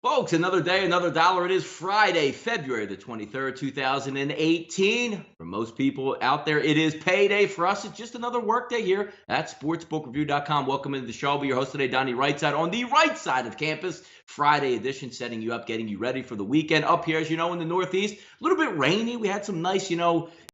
Folks, another day, another dollar. It is Friday, February the 23rd, 2018. For most people out there, it is payday. For us, it's just another workday here at sportsbookreview.com. Welcome into the show. I'll be your host today, Donnie Rightside, on the right side of campus. Friday edition, setting you up, getting you ready for the weekend. Up here, as you know, in the Northeast, a little bit rainy. We had some nice,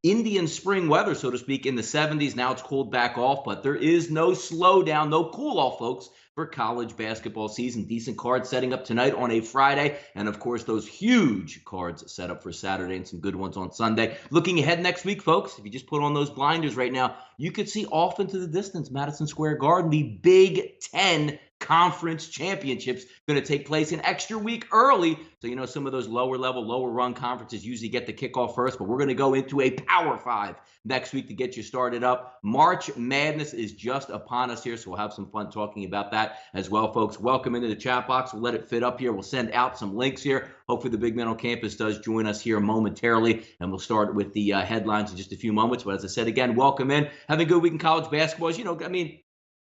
Indian spring weather, so to speak, in the 70s. Now it's cooled back off, but there is no slowdown, no cool off, folks, for college basketball season. Decent cards setting up tonight on a Friday, and of course those huge cards set up for Saturday and some good ones on Sunday. Looking ahead next week, folks, if you just put on those blinders right now, you could see off into the distance Madison Square Garden, the Big Ten Conference Championships going to take place an extra week early. So, some of those lower level, lower run conferences usually get the kickoff first, but we're going to go into a Power 5 next week to get you started up. March Madness is just upon us here, so we'll have some fun talking about that as well, folks. Welcome into the chat box. We'll let it fit up here. We'll send out some links here. Hopefully the big man on campus does join us here momentarily, and we'll start with the headlines in just a few moments. But as I said, again, welcome in. Have a good week in college basketball.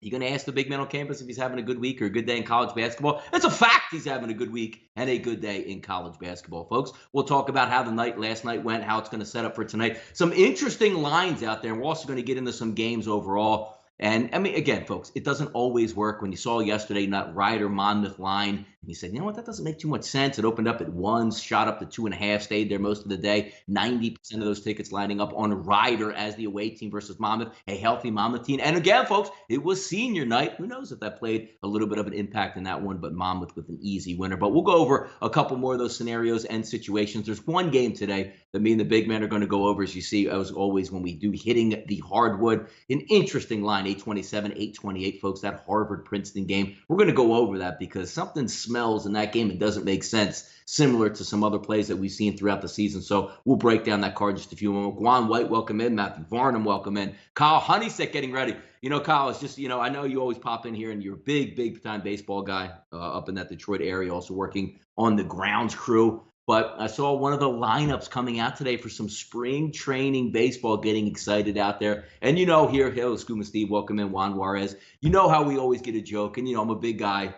You're going to ask the big man on campus if he's having a good week or a good day in college basketball. It's a fact he's having a good week and a good day in college basketball, folks. We'll talk about how the last night went, how it's going to set up for tonight. Some interesting lines out there, and we're also going to get into some games overall. And, again, folks, it doesn't always work. When you saw yesterday that Rider-Monmouth line, and you said, you know what, that doesn't make too much sense. It opened up at 1, shot up to 2.5, stayed there most of the day. 90% of those tickets lining up on Rider as the away team versus Monmouth, a healthy Monmouth team. And again, folks, it was senior night. Who knows if that played a little bit of an impact in that one, but Monmouth with an easy winner. But we'll go over a couple more of those scenarios and situations. There's one game today that me and the big man are going to go over, as you see, as always, when we do hitting the hardwood. An interesting line, 827, 828, folks, that Harvard-Princeton game. We're going to go over that because something smells in that game. It doesn't make sense, similar to some other plays that we've seen throughout the season. So we'll break down that card in just a few moments. Guan White, welcome in. Matthew Varnum, welcome in. Kyle Honeysick getting ready. Kyle, it's just, I know you always pop in here and you're a big time baseball guy up in that Detroit area, also working on the grounds crew. But I saw one of the lineups coming out today for some spring training baseball, getting excited out there. And here, Scuba Steve, welcome in, Juan Juarez. You know how we always get a joke. And, I'm a big guy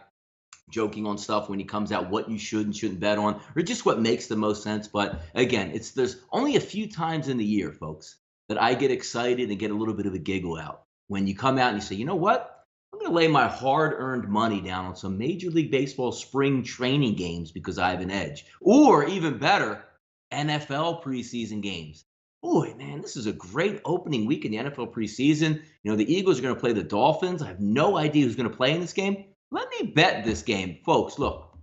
joking on stuff when he comes out, what you should and shouldn't bet on, or just what makes the most sense. But again, there's only a few times in the year, folks, that I get excited and get a little bit of a giggle out. When you come out and you say, you know what? I'm going to lay my hard-earned money down on some Major League Baseball spring training games because I have an edge. Or even better, NFL preseason games. Boy, man, this is a great opening week in the NFL preseason. The Eagles are going to play the Dolphins. I have no idea who's going to play in this game. Let me bet this game. Folks, look,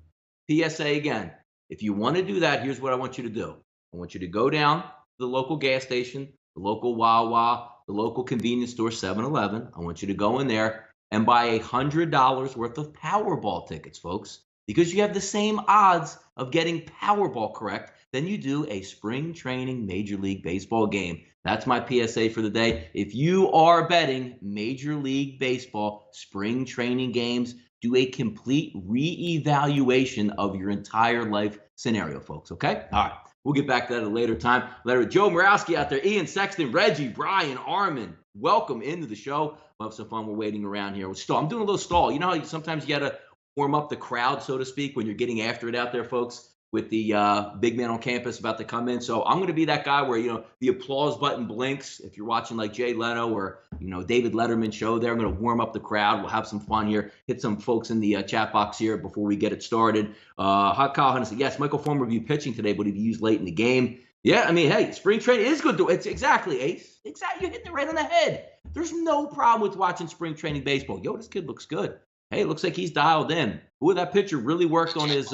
PSA again. If you want to do that, here's what I want you to do. I want you to go down to the local gas station, the local Wawa, the local convenience store, 7-Eleven. I want you to go in there and buy $100 worth of Powerball tickets, folks, because you have the same odds of getting Powerball correct than you do a spring training Major League Baseball game. That's my PSA for the day. If you are betting Major League Baseball spring training games, do a complete reevaluation of your entire life scenario, folks, okay? All right. We'll get back to that at a later time. Later, Joe Morawski out there, Ian Sexton, Reggie, Brian, Armin. Welcome into the show. We'll have some fun. We're waiting around here. I'm doing a little stall. You know how sometimes you got to warm up the crowd, so to speak, when you're getting after it out there, folks, with the big man on campus about to come in. So I'm going to be that guy where, the applause button blinks. If you're watching like Jay Leno or, David Letterman show there, I'm going to warm up the crowd. We'll have some fun here. Hit some folks in the chat box here before we get it started. Hot Kyle Hunter said, yes, Michael Fulmer will be pitching today, but he'll be used late in the game. Yeah, hey, spring training is good. It's exactly, Ace. Exactly. You're hitting it right on the head. There's no problem with watching spring training baseball. This kid looks good. Hey, it looks like he's dialed in. Ooh, that pitcher really worked on his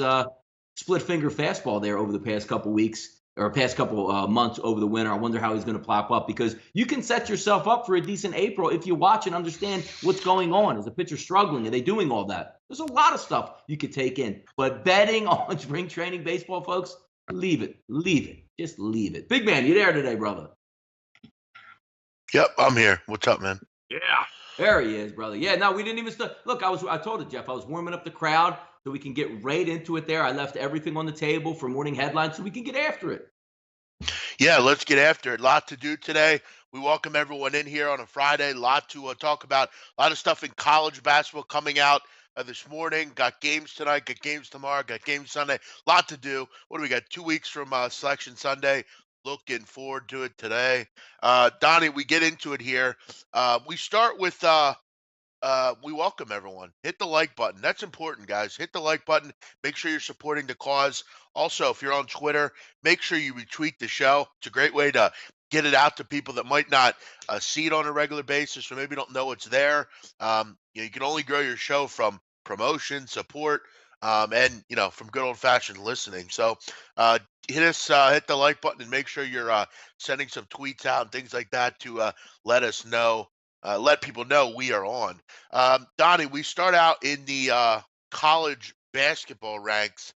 split finger fastball there over the past couple weeks or past couple months over the winter. I wonder how he's going to plop up, because you can set yourself up for a decent April if you watch and understand what's going on. Is the pitcher struggling? Are they doing all that? There's a lot of stuff you could take in. But betting on spring training baseball, folks, leave it. Just leave it. Big man, you there today, brother? Yep, I'm here. What's up, man? Yeah, there he is, brother. Yeah, no, we didn't even start. Look, I told it, Jeff, I was warming up the crowd so we can get right into it there. I left everything on the table for morning headlines so we can get after it. Yeah, let's get after it. A lot to do today. We welcome everyone in here on a Friday. A lot to talk about. A lot of stuff in college basketball coming out this morning. Got games tonight, got games tomorrow, got games Sunday. Lot to do. What do we got? 2 weeks from Selection Sunday. Looking forward to it today. Donnie, we get into it here. We start with we welcome everyone. Hit the like button. That's important, guys. Hit the like button. Make sure you're supporting the cause. Also, if you're on Twitter, make sure you retweet the show. It's a great way to get it out to people that might not see it on a regular basis or maybe don't know it's there. You can only grow your show from promotion, support, and from good old fashioned listening. So hit the like button and make sure you're sending some tweets out and things like that to let us know let people know we are on. Donnie, we start out in the college basketball ranks.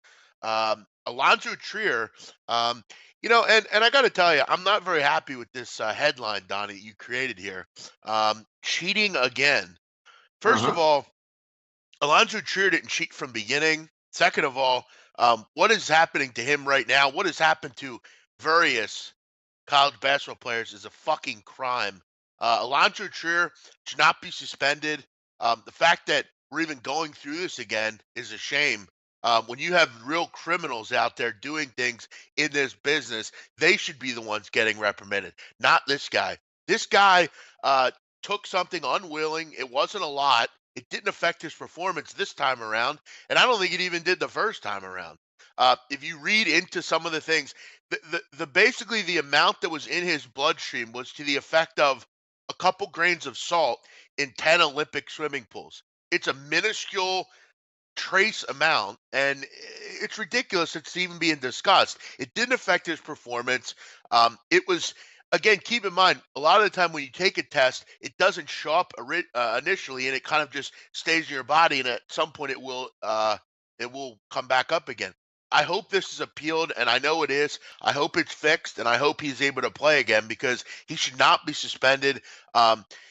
Alonzo Trier, and I got to tell you, I'm not very happy with this headline, Donnie, you created here. Cheating again. First of Uh-huh. all, Alonzo Trier didn't cheat from beginning. Second of all, what is happening to him right now? What has happened to various college basketball players is a fucking crime. Alonzo Trier should not be suspended. The fact that we're even going through this again is a shame. When you have real criminals out there doing things in this business, they should be the ones getting reprimanded, not this guy. This guy took something unwilling. It wasn't a lot. It didn't affect his performance this time around, and I don't think it even did the first time around. If you read into some of the things, the basically the amount that was in his bloodstream was to the effect of a couple grains of salt in 10 Olympic swimming pools. It's a minuscule trace amount, and it's ridiculous it's even being discussed. It didn't affect his performance. It was, again, keep in mind, a lot of the time when you take a test, it doesn't show up initially, and it kind of just stays in your body, and at some point it will come back up again. I hope this is appealed, and I know it is. I hope it's fixed, and I hope he's able to play again because he should not be suspended.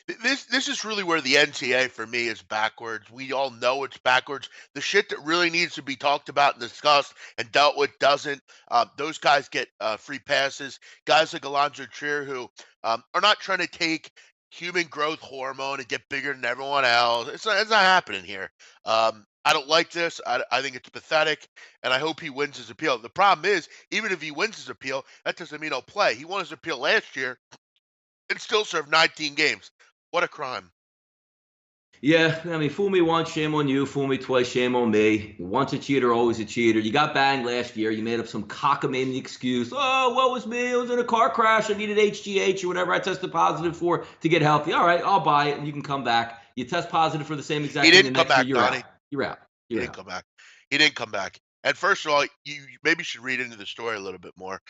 This is really where the NCAA for me is backwards. We all know it's backwards. The shit that really needs to be talked about and discussed and dealt with doesn't. Those guys get free passes. Guys like Alonzo Trier who are not trying to take human growth hormone and get bigger than everyone else. It's not happening here. I don't like this. I think it's pathetic, and I hope he wins his appeal. The problem is, even if he wins his appeal, that doesn't mean he'll play. He won his appeal last year and still served 19 games. What a crime. Yeah, I mean, fool me once, shame on you. Fool me twice, shame on me. Once a cheater, always a cheater. You got banged last year. You made up some cockamamie excuse. Oh, what was me? I was in a car crash. I needed HGH or whatever I tested positive for to get healthy. All right, I'll buy it, and you can come back. You test positive for the same He exact thing the didn't come next year. back, You're out. Donnie. You're out. He You're didn't out. come back. He didn't come back. And first of all, you maybe should read into the story a little bit more.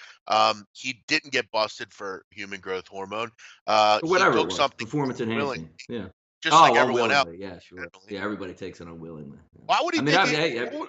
He didn't get busted for human growth hormone. Or He whatever it took was. something Performance willing, enhancing. Yeah. just like Oh, everyone else. unwillingly. Yeah, sure. Generally. Yeah, everybody takes it unwillingly. Yeah. Why would he I mean, take I, it? hey,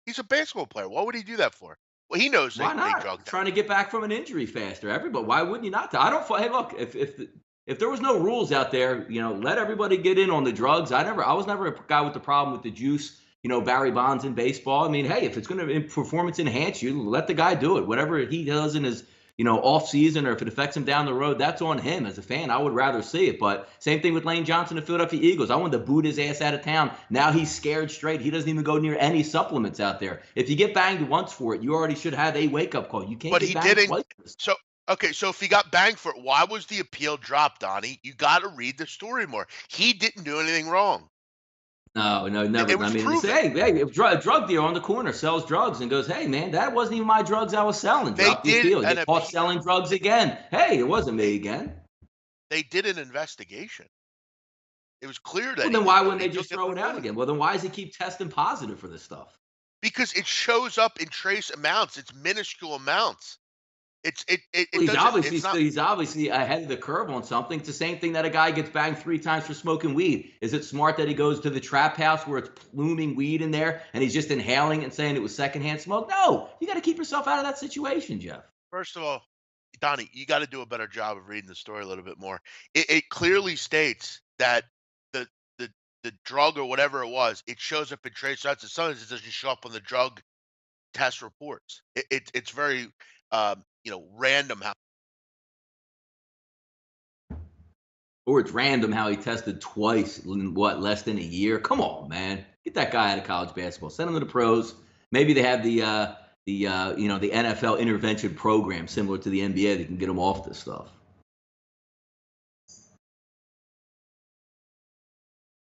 He's a basketball player. What would he do that for? Well, he knows why they not? drugged him. Trying to get back from an injury faster. Everybody, why wouldn't you not? I don't. Hey, look, if there was no rules out there, let everybody get in on the drugs. I was never a guy with the problem with the juice. Barry Bonds in baseball. I mean, hey, if it's going to performance enhance you, let the guy do it. Whatever he does in his off season, or if it affects him down the road, that's on him. As a fan, I would rather see it. But same thing with Lane Johnson, the Philadelphia Eagles. I wanted to boot his ass out of town. Now he's scared straight. He doesn't even go near any supplements out there. If you get banged once for it, you already should have a wake up call. You can't But get he banged didn't. twice. So okay, so if he got banged for it, why was the appeal dropped, Donnie? You got to read the story more. He didn't do anything wrong. No, It never. I was mean, proven. hey, if drug dealer on the corner sells drugs and goes, hey, man, that wasn't even my drugs I was selling. They Drop the did appeal. You an get caught appe- selling drugs again. Hey, it wasn't me again. They did an investigation. It was clear Well, that he then why did, but wouldn't they they took just it throw it out unwilling again? Well, then why does he keep testing positive for this stuff? because it shows up in trace amounts. It's minuscule amounts. Well, It doesn't. It's not. he's obviously ahead of the curve on something. It's the same thing that a guy gets banged 3 times for smoking weed. Is it smart that he goes to the trap house where it's pluming weed in there and he's just inhaling it and saying it was secondhand smoke? No, you got to keep yourself out of that situation, Jeff. First of all, Donnie, you got to do a better job of reading the story a little bit more. It clearly states that the the the drug or whatever it was, it shows up in trace amounts. And sometimes it doesn't show up on the drug test reports. It's very random how Or it's random how he tested twice in what, less than a year. Come on, man, get that guy out of college basketball. Send him to the pros. Maybe they have the NFL intervention program similar to the NBA that can get him off this stuff.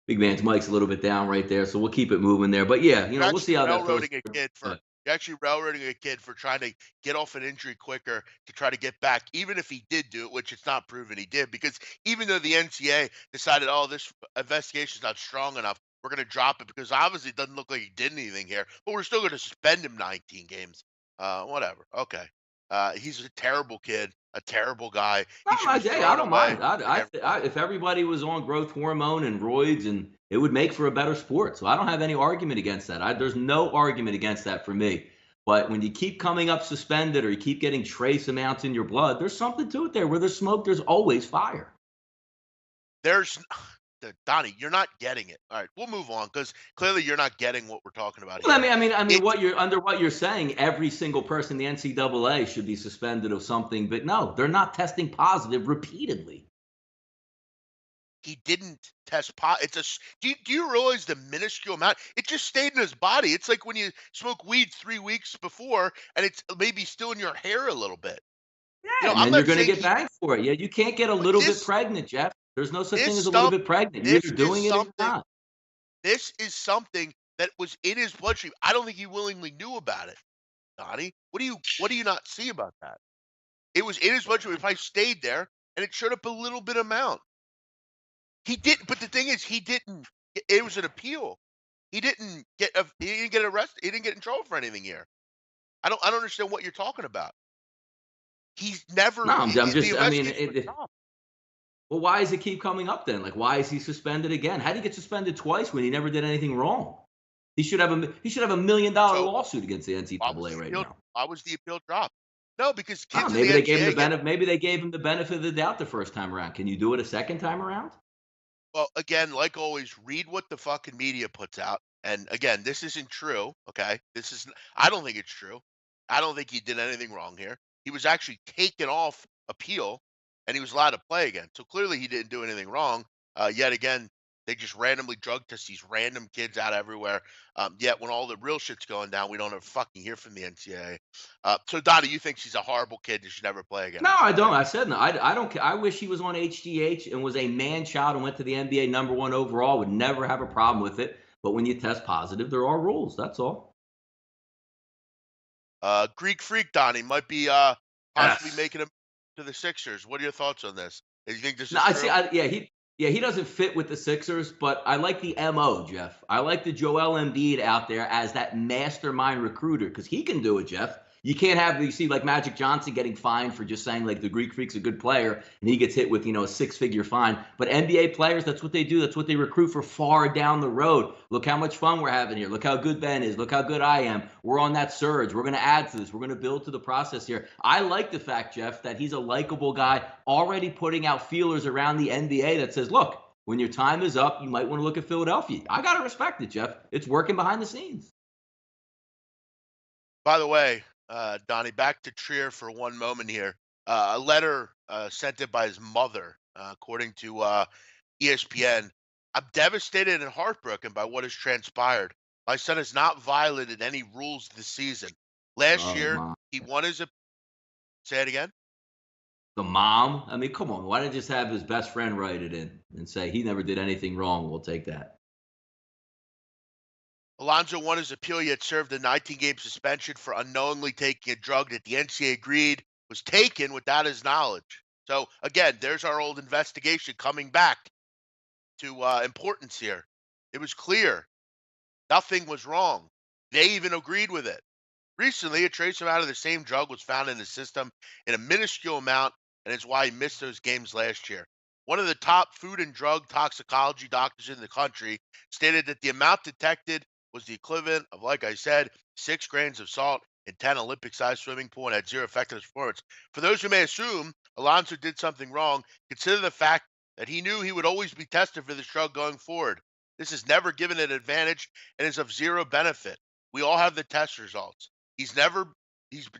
Big man's mic's a little bit down right there, so we'll keep it moving there. But yeah, You're we'll see actually how that goes. railroading a kid for you're actually railroading a kid for trying to get off an injury quicker to try to get back, even if he did do it, which it's not proven he did. Because even though the NCAA decided, oh, this investigation's not strong enough, we're going to drop it because obviously it doesn't look like he did anything here, but we're still going to suspend him 19 games. Whatever. Okay. He's a terrible kid, a terrible guy. No, He should be I thrown don't away. mind. If everybody was on growth hormone and roids, and it would make for a better sport. So I don't have any argument against that. There's no argument against that for me. But when you keep coming up suspended or you keep getting trace amounts in your blood, there's something to it there. Where there's smoke, there's always fire. There's Donnie, you're not getting it. All right, we'll move on because clearly you're not getting what we're talking about Well, here. I mean, It's what you're saying, every single person in the NCAA should be suspended of something, but no, they're not testing positive repeatedly. he didn't test pot. Do you realize the minuscule amount? It just stayed in his body. It's like when you smoke weed 3 weeks before, and it's maybe still in your hair a little bit. Yeah, and I'm then you're not going to saying get banged for it. Yeah, you can't get a but little bit pregnant, Jeff. There's no such thing this as a little stuff, bit pregnant. You're this either is doing it or you're something. not. This is something that was in his bloodstream. I don't think he willingly knew about it, Donnie. What do you not see about that? It was in his bloodstream. If I stayed there, and it showed up a little bit amount. He didn't. But the thing is, he didn't. It was an appeal. He didn't get arrested. He didn't get in trouble for anything here. I don't understand what you're talking about. He's No, never. I'm The just, I mean, investigation was stopped. well, why does it keep coming up then? Like, why is he suspended again? How did he get suspended twice when he never did anything wrong? He should have $1 million So lawsuit against the why was NCAA the right appeal? now. Why was the appeal dropped? No, because Oh, kids in the NCAA get. maybe they gave him the benefit of the doubt the first time around. Can you do it a second time around? Well, again, like always, read what the fucking media puts out. And again, this isn't true. Okay, I don't think it's true. I don't think he did anything wrong here. He was actually taken off appeal, and he was allowed to play again. So clearly, he didn't do anything wrong. Yet again, they just randomly drug test these random kids out everywhere. Yet when all the real shit's going down, we don't ever fucking hear from the NCAA. So Donnie, you think she's a horrible kid that should never play again? No, I don't. I said no. I don't care. I wish he was on HGH and was a man child and went to the NBA #1 overall. Would never have a problem with it. But when you test positive, there are rules. That's all. Greek Freak Donnie might be possibly Yes. making him to the Sixers. What are your thoughts on this? Do you think this No, is I see. true? He doesn't fit with the Sixers, but I like the MO, Jeff. I like the Joel Embiid out there as that mastermind recruiter because he can do it, Jeff. You can't have you see like Magic Johnson getting fined for just saying like the Greek Freak's a good player and he gets hit with a 6-figure fine. But NBA players, that's what they do. That's what they recruit for far down the road. Look how much fun we're having here. Look how good Ben is. Look how good I am. We're on that surge. We're going to add to this. We're going to build to the process here. I like the fact, Jeff, that he's a likable guy already putting out feelers around the NBA that says, look, when your time is up, you might want to look at Philadelphia. I got to respect it, Jeff. It's working behind the scenes. By the way, Donnie, back to Trier for one moment here. A letter sent in by his mother, according to ESPN. I'm devastated and heartbroken by what has transpired. My son has not violated any rules this season. Last Oh, year, my. he won his. Say it again. The mom? I mean, come on. Why didn't just have his best friend write it in and say he never did anything wrong? We'll take that. Alonzo won his appeal, yet served a 19-game suspension for unknowingly taking a drug that the NCAA agreed was taken without his knowledge. So again, there's our old investigation coming back to importance here. It was clear nothing was wrong. They even agreed with it. Recently, a trace amount of the same drug was found in his system in a minuscule amount, and it's why he missed those games last year. One of the top food and drug toxicology doctors in the country stated that the amount detected was the equivalent of, like I said, 6 grains of salt in 10 Olympic-sized swimming pool and had zero effect on his performance. For those who may assume Alonzo did something wrong, consider the fact that he knew he would always be tested for this drug going forward. This is never given an advantage and is of zero benefit. We all have the test results. He's been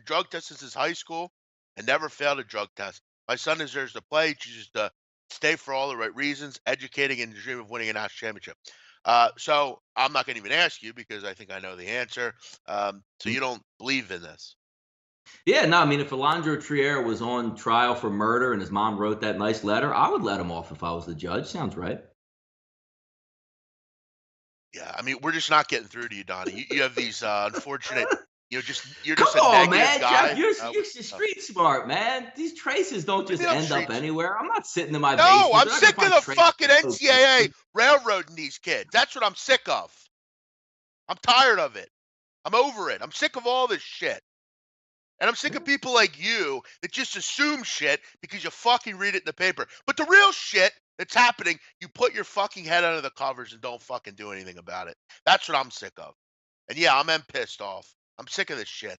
drug tested since high school and never failed a drug test. My son deserves to play. He chooses to stay for all the right reasons, educating and the dream of winning a national championship. So I'm not going to even ask you because I think I know the answer. So you don't believe in this? Yeah, no, I mean, if Alonzo Trier was on trial for murder and his mom wrote that nice letter, I would let him off if I was the judge. Sounds right. Yeah, I mean, we're just not getting through to you, Donnie. You have these unfortunate, you're Come just a on, negative man, Jeff. guy. You're With stuff. street smart, man. These traces don't What do just you mean I'm end up streets? anywhere. I'm not sitting in my No, basement. I'm They're not gonna sick of find the traces fucking of NCAA cocaine. railroading these kids. That's what I'm sick of. I'm tired of it. I'm over it. I'm sick of all this shit. And I'm sick of people like you that just assume shit because you fucking read it in the paper. But the real shit that's happening, you put your fucking head under the covers and don't fucking do anything about it. That's what I'm sick of. And yeah, I'm pissed off. I'm sick of this shit.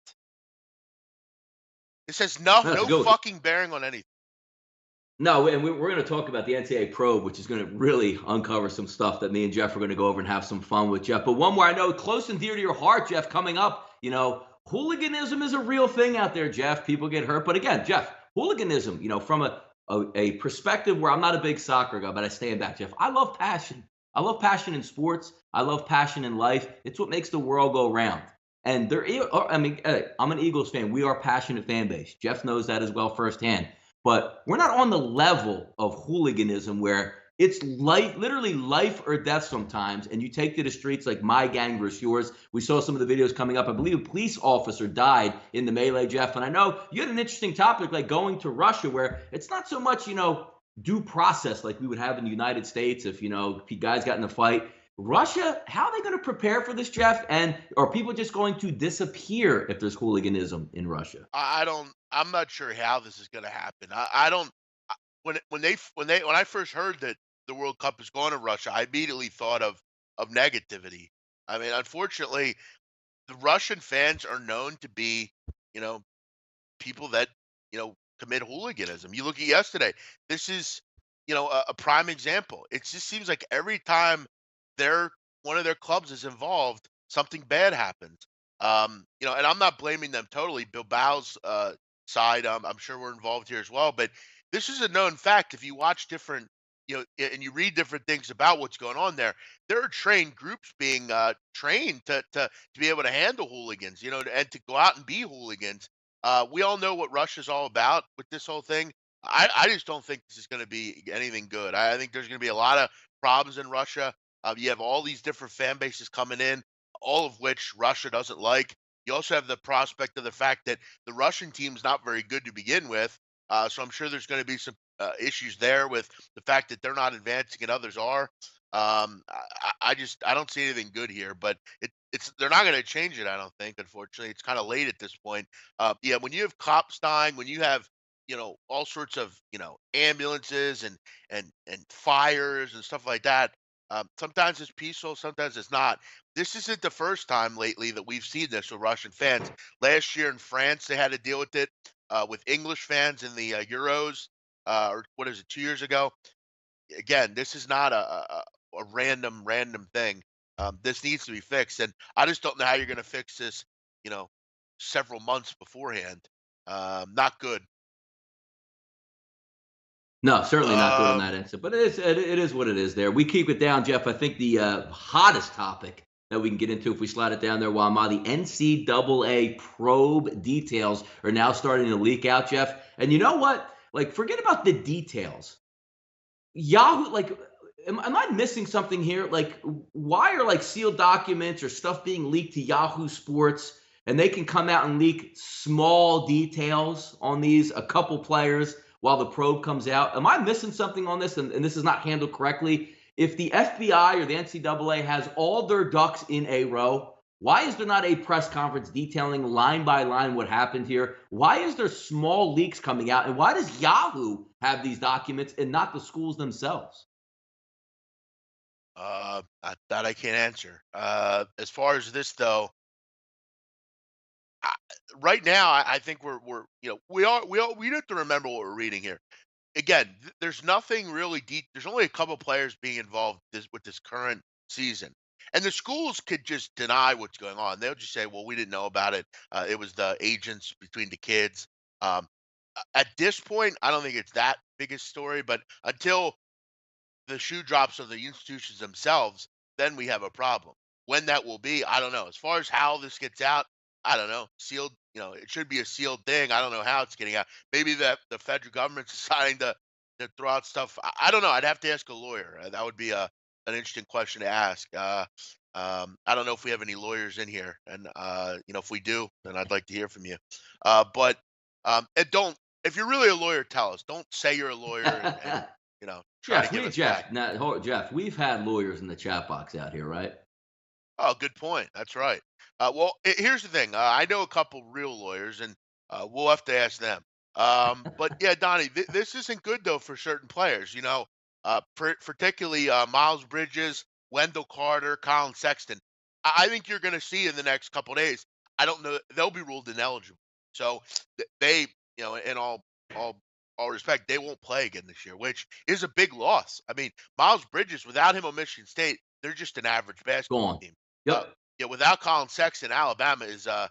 This has That's a no good one. fucking bearing on anything. No, and we're going to talk about the NCAA probe, which is going to really uncover some stuff that me and Jeff are going to go over and have some fun with, Jeff. But one more I know close and dear to your heart, Jeff, coming up, hooliganism is a real thing out there, Jeff. People get hurt. But again, Jeff, hooliganism, from a perspective where I'm not a big soccer guy, but I stand back, Jeff. I love passion. I love passion in sports. I love passion in life. It's what makes the world go round. And I'm an Eagles fan. We are a passionate fan base. Jeff knows that as well firsthand. But we're not on the level of hooliganism where it's literally life or death sometimes. And you take to the streets like my gang versus yours. We saw some of the videos coming up. I believe a police officer died in the melee, Jeff. And I know you had an interesting topic like going to Russia, where it's not so much, due process like we would have in the United States if, guys got in a fight. Russia, how are they going to prepare for this, Jeff? And are people just going to disappear if there's hooliganism in Russia? I don't. I'm not sure how this is going to happen. I don't. When I first heard that the World Cup is going to Russia, I immediately thought of negativity. I mean, unfortunately, the Russian fans are known to be, you know, people that, commit hooliganism. You look at yesterday. This is, a prime example. It just seems like every time their one of their clubs is involved, something bad happens. And I'm not blaming them totally. Bilbao's side, I'm sure we're involved here as well. But this is a known fact. If you watch different, and you read different things about what's going on there, there are trained groups being trained to be able to handle hooligans, and to go out and be hooligans. We all know what Russia's all about with this whole thing. I just don't think this is going to be anything good. I think there's going to be a lot of problems in Russia. You have all these different fan bases coming in, all of which Russia doesn't like. You also have the prospect of the fact that the Russian team's not very good to begin with. So I'm sure there's going to be some issues there with the fact that they're not advancing and others are. I don't see anything good here, but it's they're not going to change it. I don't think. Unfortunately, it's kind of late at this point. Yeah, when you have cops dying, when you have all sorts of ambulances and fires and stuff like that. Sometimes it's peaceful, sometimes it's not. This isn't the first time lately that we've seen this with Russian fans. Last year in France, they had to deal with it with English fans in the Euros, or what is it, 2 years ago? Again, this is not a random thing. This needs to be fixed, and I just don't know how you're going to fix this. You know, several months beforehand. Not good. No, certainly not good on that Um, answer, but it is what it is there. We keep it down, Jeff. I think the hottest topic that we can get into if we slide it down there, while the NCAA probe details are now starting to leak out, Jeff. And you know what? Like, forget about the details. Yahoo, like, am I missing something here? Like, why are like sealed documents or stuff being leaked to Yahoo Sports, and they can come out and leak small details on these, a couple players, while the probe comes out? Am I missing something on this? And this is not handled correctly. If the FBI or the NCAA has all their ducks in a row, why is there not a press conference detailing line by line what happened here? Why is there small leaks coming out? And why does Yahoo have these documents and not the schools themselves? that I can't answer. As far as this though, I, right now I think we're we have to remember what we're reading here. Again, there's nothing really deep. There's only a couple players being involved with this current season, and the schools could just deny what's going on. They'll just say, "Well, we didn't know about it. It was the agents between the kids." At this point, I don't think it's that biggest story. But until the shoe drops on the institutions themselves, then we have a problem. When that will be, I don't know. As far as how this gets out, I don't know. Sealed, it should be a sealed thing. I don't know how it's getting out. Maybe the federal government's deciding to throw out stuff. I don't know. I'd have to ask a lawyer. That would be an interesting question to ask. I don't know if we have any lawyers in here, and if we do, then I'd like to hear from you. But and don't, if you're really a lawyer, tell us. Don't say you're a lawyer and try to give us back. Jeff, we've had lawyers in the chat box out here, right? Oh, good point. That's right. Well, here's the thing. I know a couple real lawyers, and we'll have to ask them. But yeah, Donnie, this isn't good though for certain players. Particularly Miles Bridges, Wendell Carter, Colin Sexton. I think you're going to see in the next couple days. I don't know. They'll be ruled ineligible. So they, in all respect, they won't play again this year, which is a big loss. I mean, Miles Bridges, without him on Michigan State, they're just an average basketball Gone. team. Yep. Yeah, without Colin Sexton, Alabama is I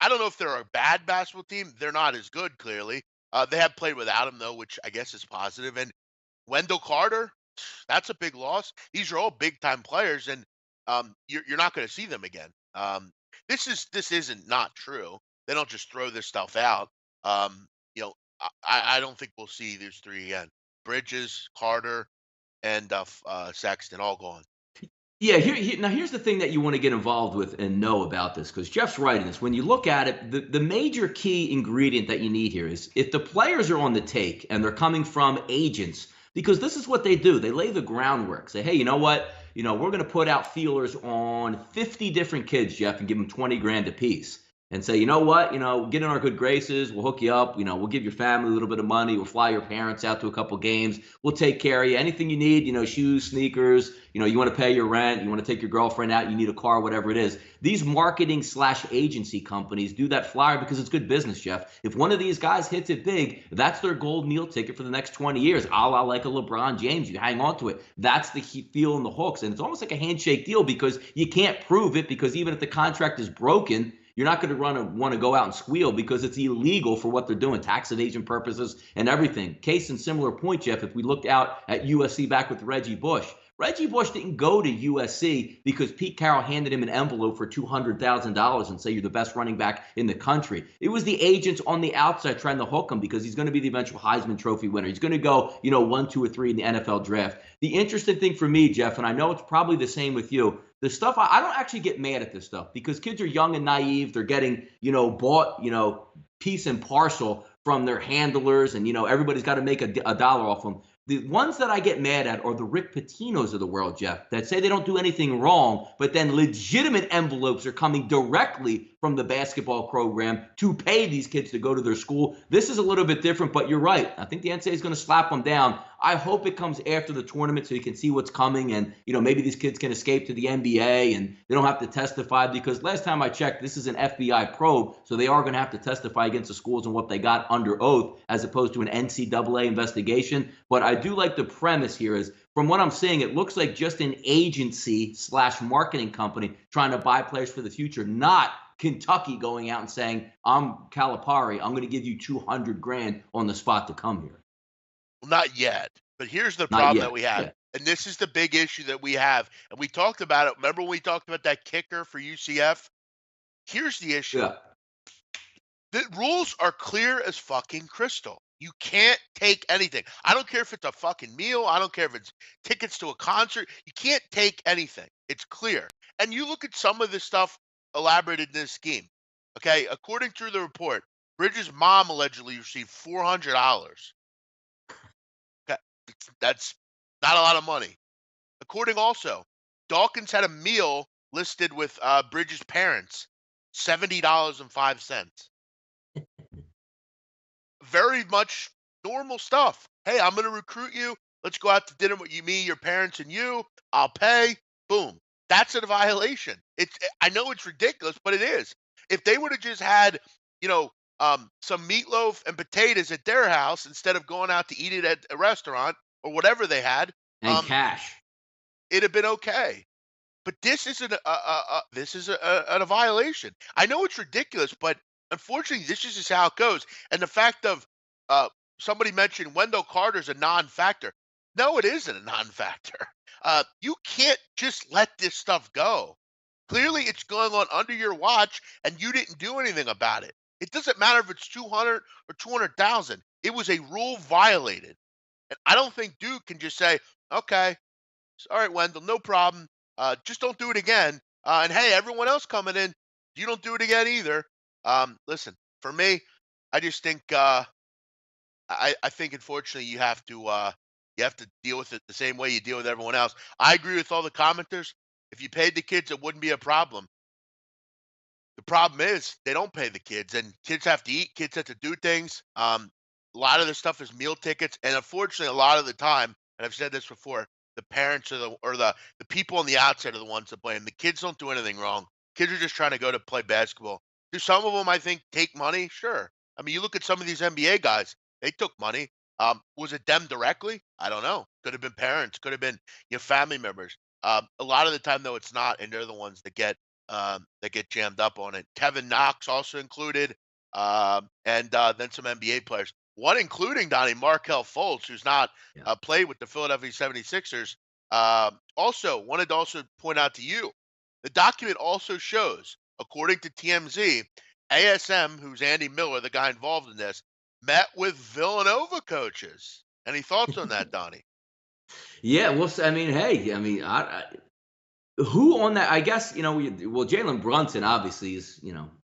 don't know if they're a bad basketball team. They're not as good, clearly. They have played without him though, which I guess is positive. And Wendell Carter, that's a big loss. These are all big time players, and you're not going to see them again. This isn't not true. They don't just throw this stuff out. I don't think we'll see these three again. Bridges, Carter, and Sexton all gone. Yeah, now here's the thing that you want to get involved with and know about this, because Jeff's right in this. When you look at it, the major key ingredient that you need here is if the players are on the take and they're coming from agents, because this is what they do. They lay the groundwork. Say, hey, you know what? We're going to put out feelers on 50 different kids, Jeff, and give them 20 grand apiece. And say, you know what, get in our good graces. We'll hook you up. We'll give your family a little bit of money. We'll fly your parents out to a couple games. We'll take care of you. Anything you need, shoes, sneakers, you want to pay your rent. You want to take your girlfriend out. You need a car, whatever it is. These marketing / agency companies do that flyer because it's good business, Jeff. If one of these guys hits it big, that's their gold meal ticket for the next 20 years, a la like a LeBron James. You hang on to it. That's the feel in the hooks. And it's almost like a handshake deal because you can't prove it, because even if the contract is broken, you're not going to want to go out and squeal because it's illegal for what they're doing, tax evasion purposes and everything. Case in similar point, Jeff, if we looked out at USC back with Reggie Bush didn't go to USC because Pete Carroll handed him an envelope for $200,000 and say you're the best running back in the country. It was the agents on the outside trying to hook him because he's going to be the eventual Heisman Trophy winner. He's going to go, 1, 2, or 3 in the NFL draft. The interesting thing for me, Jeff, and I know it's probably the same with you, the stuff, I don't actually get mad at this stuff because kids are young and naive. They're getting, bought, piece and parcel from their handlers, and, everybody's got to make a dollar off them. The ones that I get mad at are the Rick Pitino's of the world, Jeff, that say they don't do anything wrong, but then legitimate envelopes are coming directly from the basketball program to pay these kids to go to their school. This is a little bit different, but you're right. I think the NCAA is going to slap them down. I hope it comes after the tournament so you can see what's coming, and maybe these kids can escape to the NBA and they don't have to testify, because last time I checked, this is an FBI probe, so they are going to have to testify against the schools and what they got under oath as opposed to an NCAA investigation. But I do like the premise here is, from what I'm seeing, it looks like just an agency / marketing company trying to buy players for the future, not Kentucky going out and saying, I'm Calipari, I'm going to give you 200 grand on the spot to come here. Well, not yet. But here's the problem that we have. Yeah. And this is the big issue that we have. And we talked about it. Remember when we talked about that kicker for UCF? Here's the issue. Yeah. The rules are clear as fucking crystal. You can't take anything. I don't care if it's a fucking meal. I don't care if it's tickets to a concert. You can't take anything. It's clear. And you look at some of this stuff elaborated in this scheme. Okay, according to the report, Bridges' mom allegedly received $400. Okay, that's not a lot of money. According also, Dawkins had a meal listed with Bridges' parents, $70.05. Very much normal stuff. Hey, I'm going to recruit you. Let's go out to dinner with you, me, your parents, and you. I'll pay. Boom. That's a violation. I know it's ridiculous, but it is. If they would have just had, some meatloaf and potatoes at their house instead of going out to eat it at a restaurant or whatever they had, and cash, it'd have been okay. But this is a violation. I know it's ridiculous, but unfortunately, this is just how it goes. And the fact of somebody mentioned Wendell Carter's a non-factor. No, it isn't a non-factor. You can't just let this stuff go. Clearly, it's going on under your watch, and you didn't do anything about it. It doesn't matter if it's 200 or 200,000. It was a rule violated, and I don't think Duke can just say, "Okay, all right, Wendell, no problem. Just don't do it again." And hey, everyone else coming in, you don't do it again either. Listen, for me, I just think I think unfortunately you have to deal with it the same way you deal with everyone else. I agree with all the commenters. If you paid the kids, it wouldn't be a problem. The problem is they don't pay the kids, and kids have to eat. Kids have to do things. A lot of this stuff is meal tickets, and unfortunately, a lot of the time, and I've said this before, the parents are the people on the outside are the ones to blame. The kids don't do anything wrong. Kids are just trying to go to play basketball. Do some of them, I think, take money? Sure. I mean, you look at some of these NBA guys; they took money. Was it them directly? I don't know. Could have been parents. Could have been your family members. A lot of the time, though, it's not, and they're the ones that get jammed up on it. Kevin Knox also included, and then some NBA players. One including Donnie Markel Fultz, who's not Yeah. played with the Philadelphia 76ers. Also, wanted to also point out to you, the document also shows, according to TMZ, ASM, who's Andy Miller, the guy involved in this, met with Villanova coaches. Any thoughts on that, Donnie? Yeah, well, I mean, hey, I mean, who on that? I guess well, Jalen Brunson obviously is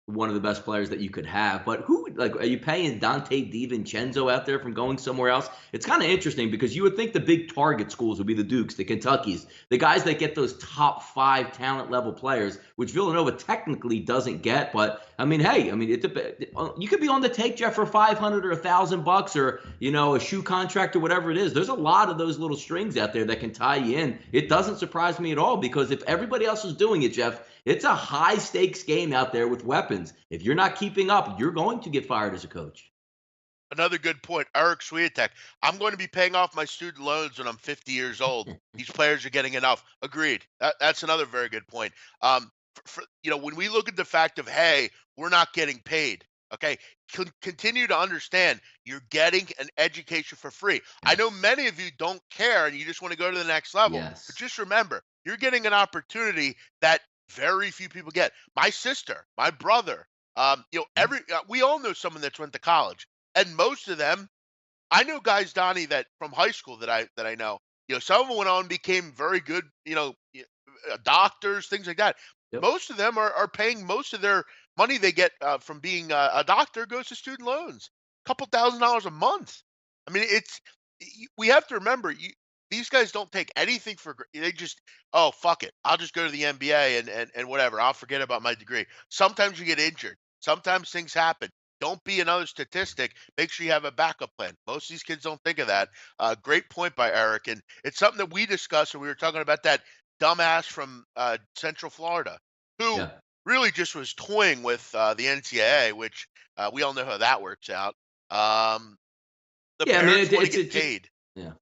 one of the best players that you could have. But who, like, are you paying Dante DiVincenzo out there from going somewhere else? It's kind of interesting because you would think the big target schools would be the Dukes, the Kentuckys, the guys that get those top 5 talent level players, which Villanova technically doesn't get. But I mean, hey, I mean, you could be on the take, Jeff, for 500 or $1,000 or a shoe contract or whatever it is. There's a lot of those little strings out there that can tie you in. It doesn't surprise me at all because if everybody else is doing it, Jeff, it's a high stakes game out there with weapons. If you're not keeping up, you're going to get fired as a coach. Another good point. Eric Swiatek. I'm going to be paying off my student loans when I'm 50 years old. These players are getting enough. Agreed. That's another very good point. When we look at the fact of, hey, we're not getting paid. Okay, continue to understand you're getting an education for free. I know many of you don't care and you just want to go to the next level. But Yes. just remember, you're getting an opportunity that very few people get. My sister, my brother, we all know someone that's went to college, and most of them, I know guys, Donnie, that from high school that I know. Some of them went on and became very good, doctors, things like that. Yep. Most of them are paying most of their money they get from being a doctor goes to student loans, a couple $1,000s a month. I mean, we have to remember these guys don't take anything for they just, oh, fuck it, I'll just go to the NBA and whatever, I'll forget about my degree. Sometimes you get injured, sometimes things happen. Don't be another statistic. Make sure you have a backup plan. Most of these kids don't think of that. Great point by Eric, and it's something that we discussed when we were talking about that dumbass from Central Florida who Yeah. really just was toying with the NCAA, which we all know how that works out. The Yeah. I mean, parents want to it's get just paid. yeah.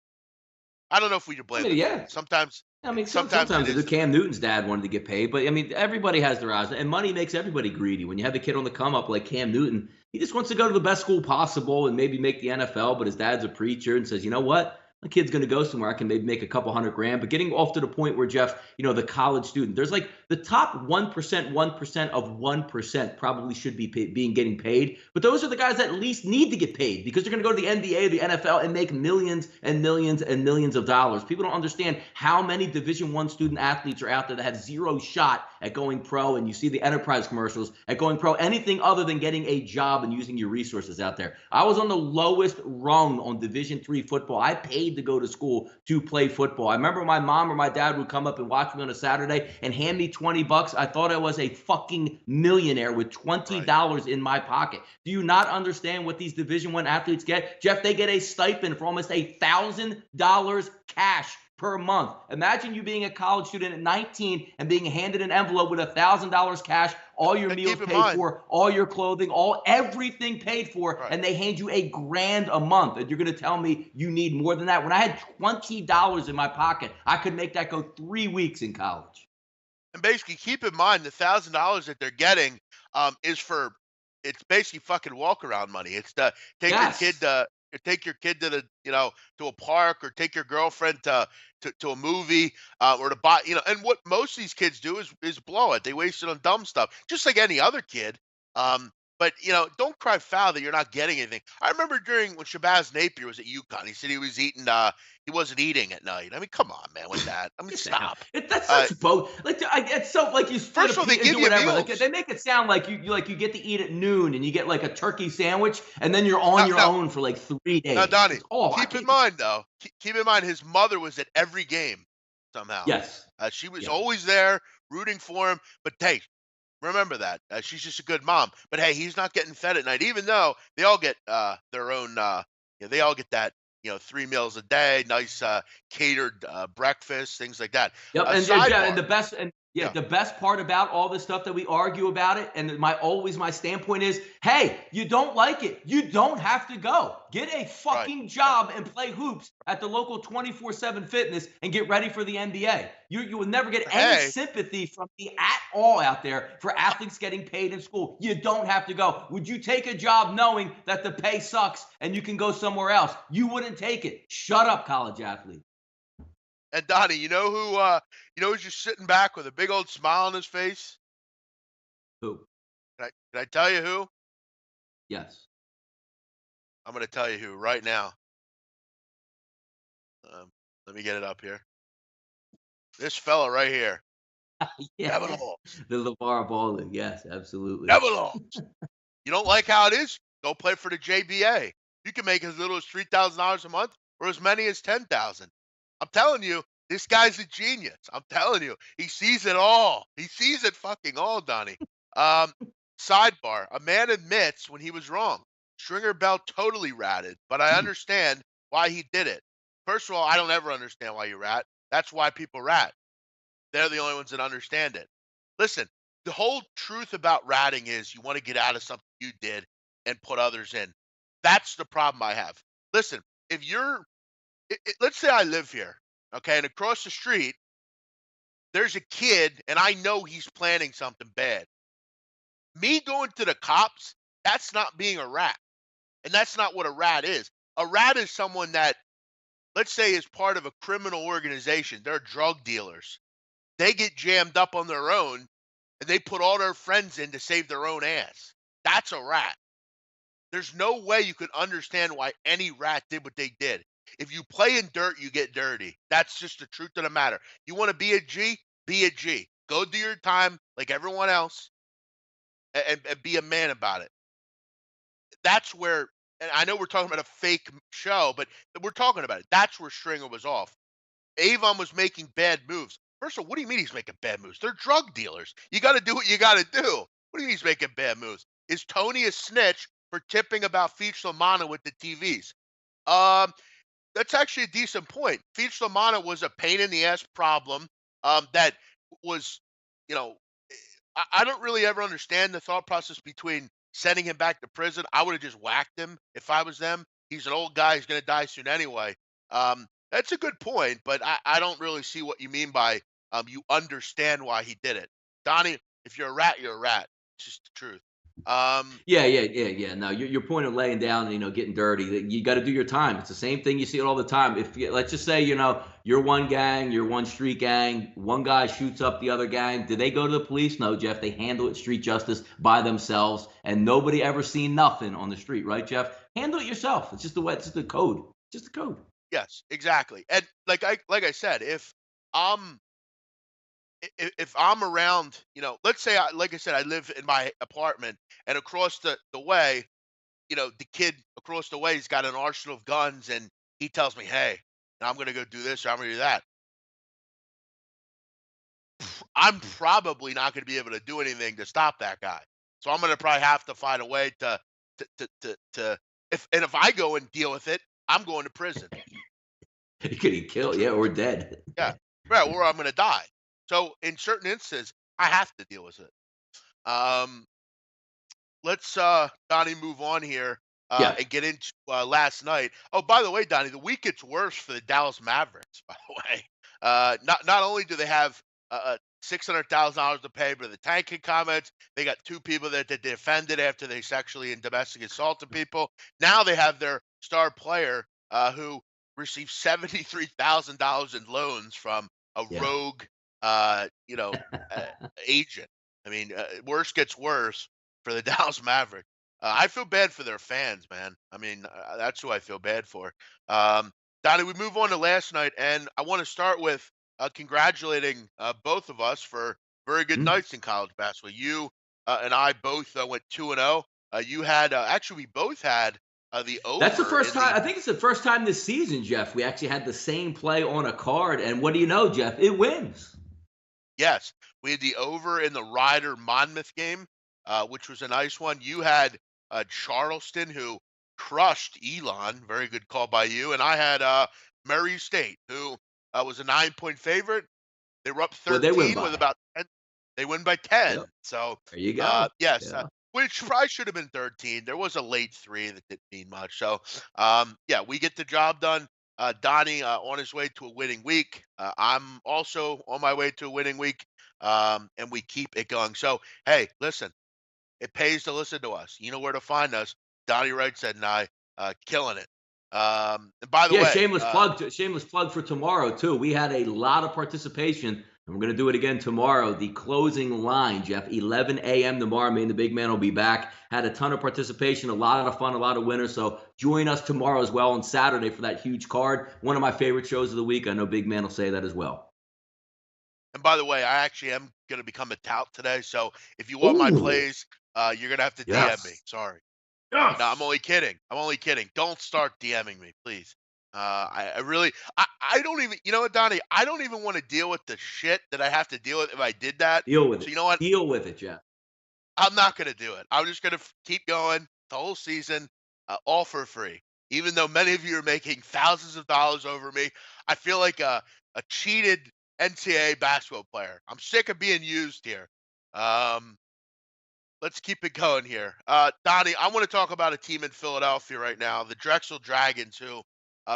I don't know if we should I blame mean, the yeah. parents. Sometimes, I mean, sometimes it sometimes the is. Cam Newton's dad wanted to get paid, but I mean, everybody has their eyes, and money makes everybody greedy. When you have a kid on the come up like Cam Newton, he just wants to go to the best school possible and maybe make the NFL. But his dad's a preacher and says, you know what? My kid's going to go somewhere. I can maybe make a couple $100,000. But getting off to the point where, Jeff, the college student, there's like the top 1% of 1% probably should be getting paid. But those are the guys that at least need to get paid because they're going to go to the NBA, the NFL, and make millions and millions and millions of dollars. People don't understand how many Division I student athletes are out there that have zero shot at going pro. And you see the enterprise commercials at going pro, anything other than getting a job and using your resources out there. I was on the lowest rung on Division III football. I paid to go to school to play football. I remember my mom or my dad would come up and watch me on a Saturday and hand me $20. I thought I was a fucking millionaire with $20 in my pocket. Do you not understand what these Division I athletes get? Jeff, they get a stipend for almost $1,000 cash per month. Imagine you being a college student at 19 and being handed an envelope with $1,000 cash, all your And meals keep in paid mind, for, all your clothing, everything paid for, right. and they hand you $1,000 a month. And you're going to tell me you need more than that? When I had $20 in my pocket, I could make that go 3 weeks in college. And basically, keep in mind the $1,000 that they're getting is for it's basically fucking walk around money. It's to take your kid Yes. to take your kid to to a park, or take your girlfriend to a movie, or to buy, and what most of these kids do is blow it. They waste it on dumb stuff, just like any other kid. But don't cry foul that you're not getting anything. I remember during when Shabazz Napier was at UConn, he said he wasn't eating at night. I mean, come on, man, with that. I mean, Get the hell. stop. That's Uh, such both. Like it's so like you split First a of all, they pizza, give do you whatever. Like meals. they make it sound like you get to eat at noon and you get like a turkey sandwich and then you're on Now, your now, own for like 3 days. now, Donnie, It's, oh, I keep in can't. mind though, keep in mind his mother was at every game somehow. Yes. She was Yeah. always there rooting for him. But hey, remember that. She's just a good mom. But hey, he's not getting fed at night, even though they all get their own. They all get that. 3 meals a day, nice catered breakfast, things like that. Yep, and Sidebar. the best and yeah, Yeah, the best part about all this stuff that we argue about it, and my standpoint is, hey, you don't like it, you don't have to go. Get a right. fucking job and play hoops at the local 24/7 fitness and get ready for the NBA. You will never get any Hey, sympathy from me at all out there for athletes getting paid in school. You don't have to go. Would you take a job knowing that the pay sucks and you can go somewhere else? You wouldn't take it. Shut up, college athlete. and Donnie, who's just sitting back with a big old smile on his face? Who? Can I tell you who? Yes. I'm going to tell you who right now. Let me get it up here. This fella right here. Yeah. Never lost. The LeVar Ball League. Yes, absolutely. Never lost. You don't like how it is? Go play for the JBA. You can make as little as $3,000 a month, or as many as 10,000. I'm telling you, this guy's a genius. I'm telling you, he sees it all. He sees it fucking all, Donnie. Um, Sidebar: a man admits when he was wrong. Stringer Bell totally ratted, but I understand why he did it. First of all, I don't ever understand why you rat. That's why people rat. They're the only ones that understand it. Listen, the whole truth about ratting is you want to get out of something you did and put others in. That's the problem I have. Listen, if you're, let's say I live here, okay, and across the street, there's a kid and I know he's planning something bad. Me going to the cops, that's not being a rat. And that's not what a rat is. A rat is someone that, let's say, is part of a criminal organization. They're drug dealers. They get jammed up on their own and they put all their friends in to save their own ass. That's a rat. There's no way you could understand why any rat did what they did. If you play in dirt, you get dirty. That's just the truth of the matter. You want to be a G? Be a G. Go do your time like everyone else, and be a man about it. That's where, and I know we're talking about a fake show, but we're talking about it. That's where Stringer was off. Avon was making bad moves. First of all, what do you mean he's making bad moves? They're drug dealers. You got to do what you got to do. What do you mean he's making bad moves? Is Tony a snitch for tipping about Feach Lamana with the TVs? That's actually a decent point. Feach Lamana was a pain in the ass problem. That was, you know, I don't really ever understand the thought process between sending him back to prison. I would have just whacked him if I was them. He's an old guy. He's going to die soon anyway. That's a good point, but I don't really see what you mean by you understand why he did it. Donnie, if you're a rat, you're a rat. It's just the truth. Yeah. No, your point of laying down, getting dirty, you got to do your time. It's the same thing. You see it all the time. If let's just say, you're one gang, you're one street gang, one guy shoots up the other gang. Do they go to the police? No, Jeff. They handle it street justice by themselves, and nobody ever seen nothing on the street, right, Jeff? Handle it yourself. It's just the way. It's just the code. Just the code. Yes, exactly. And like I said, I'm if I'm around, let's say, like I said, I live in my apartment, and across the way, the kid across the way has got an arsenal of guns, and he tells me, "Hey, I'm going to go do this, or I'm going to do that." I'm probably not going to be able to do anything to stop that guy. So I'm going to probably have to find a way to if I go and deal with it, I'm going to prison. You could get killed, yeah, or dead. Yeah, right, or I'm going to die. So in certain instances, I have to deal with it. Um, let's Donnie move on here Yeah. and get into last night. Oh, by the way, Donnie, the week gets worse for the Dallas Mavericks. By the way, not only do they have $600,000 to pay for the tanking comments. They got two people that defended after they sexually and domestic assaulted people. Now they have their star player who received $73,000 in loans from a Yeah. rogue, uh, agent. I mean, worse gets worse for the Dallas Mavericks. I feel bad for their fans, man. I mean, that's who I feel bad for. Um, Donnie, we move on to last night, and I want to start with congratulating both of us for very good Mm. nights in college basketball. You and I both went 2-0. You had actually we both had the That's the over first in the time. I think it's the first time this season, Jeff. We actually had the same play on a card, and what do you know, Jeff? It wins. yes, we had the over in the Ryder Monmouth game, which was a nice one. You had Charleston who crushed Elon. Very good call by you. And I had Murray State who was a 9-point favorite. They were up What they win 13 with by? about 10. They win by 10. Yep. So, There you go. yes, Yeah. which probably should have been 13. There was a late three that didn't mean much. So, yeah, we get the job done. Donnie on his way to a winning week. I'm also on my way to a winning week, and we keep it going. So, hey, listen, it pays to listen to us. You know where to find us. Donnie Rightside and I killing it. And by the Yeah, way, shameless plug for tomorrow too. We had a lot of participation, and we're going to do it again tomorrow. The closing line, Jeff, 11 a.m. tomorrow. Me and the big man will be back. Had a ton of participation, a lot of fun, a lot of winners. So join us tomorrow as well on Saturday for that huge card. One of my favorite shows of the week. I know Big Man will say that as well. and by the way, I actually am going to become a tout today. So if you want my Ooh, plays, you're going to have to DM me. yes, Sorry. No, I'm yes. only kidding. I'm only kidding. Don't start DMing me, please. I really, I don't even, you know what, Donnie? I don't even want to deal with the shit that I have to deal with if I did that. Deal with So it. you know what? Deal with it, Jeff. I'm not going to do it. I'm just going to keep going the whole season, all for free. Even though many of you are making thousands of dollars over me, I feel like a cheated NCAA basketball player. I'm sick of being used here. Um, let's keep it going here. Donnie, I want to talk about a team in Philadelphia right now, the Drexel Dragons, who,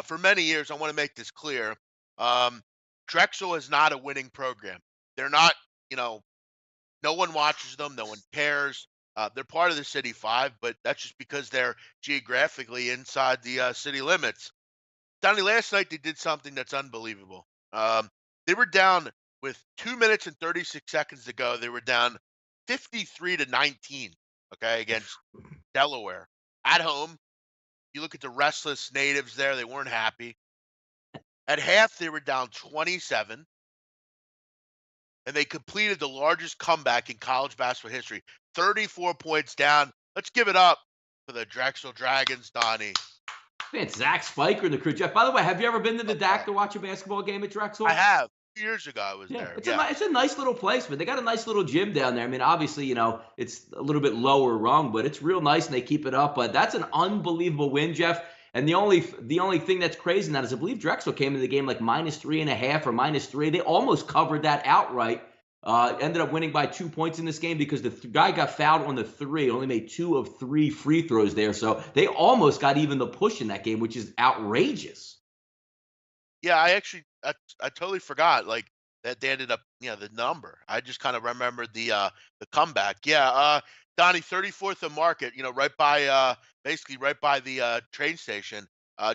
for many years, I want to make this clear. Um, Drexel is not a winning program. They're not, you know, no one watches them, no one cares. They're part of the City Five, but that's just because they're geographically inside the city limits. Donnie, last night they did something that's unbelievable. They were down with 2 minutes and 36 seconds to go. They were down 53-19, okay, against Delaware at home. You look at the restless natives there, they weren't happy. At half, they were down 27, and they completed the largest comeback in college basketball history 34 points down. Let's give it up for the Drexel Dragons, Donnie. Man, Zach Spiker and the crew. Jeff, by the way, have you ever been to the Okay. DAC to watch a basketball game at I Drexel? have. 2 years ago, I was Yeah, there. it's Yeah. it's a nice little place, but they got a nice little gym down there. I mean, obviously, it's a little bit lower rung, but it's real nice and they keep it up. But that's an unbelievable win, Jeff. And the only thing that's crazy in that is I believe Drexel came into the game like -3.5 or -3. They almost covered that outright. Ended up winning by 2 points in this game because the guy got fouled on the three, only made 2 of 3 free throws there. So they almost got even the push in that game, which is outrageous. Yeah, I totally forgot like that they ended up, the number. I just kind of remembered the comeback. Yeah, Donnie, 34th and Market, right by basically right by the train station.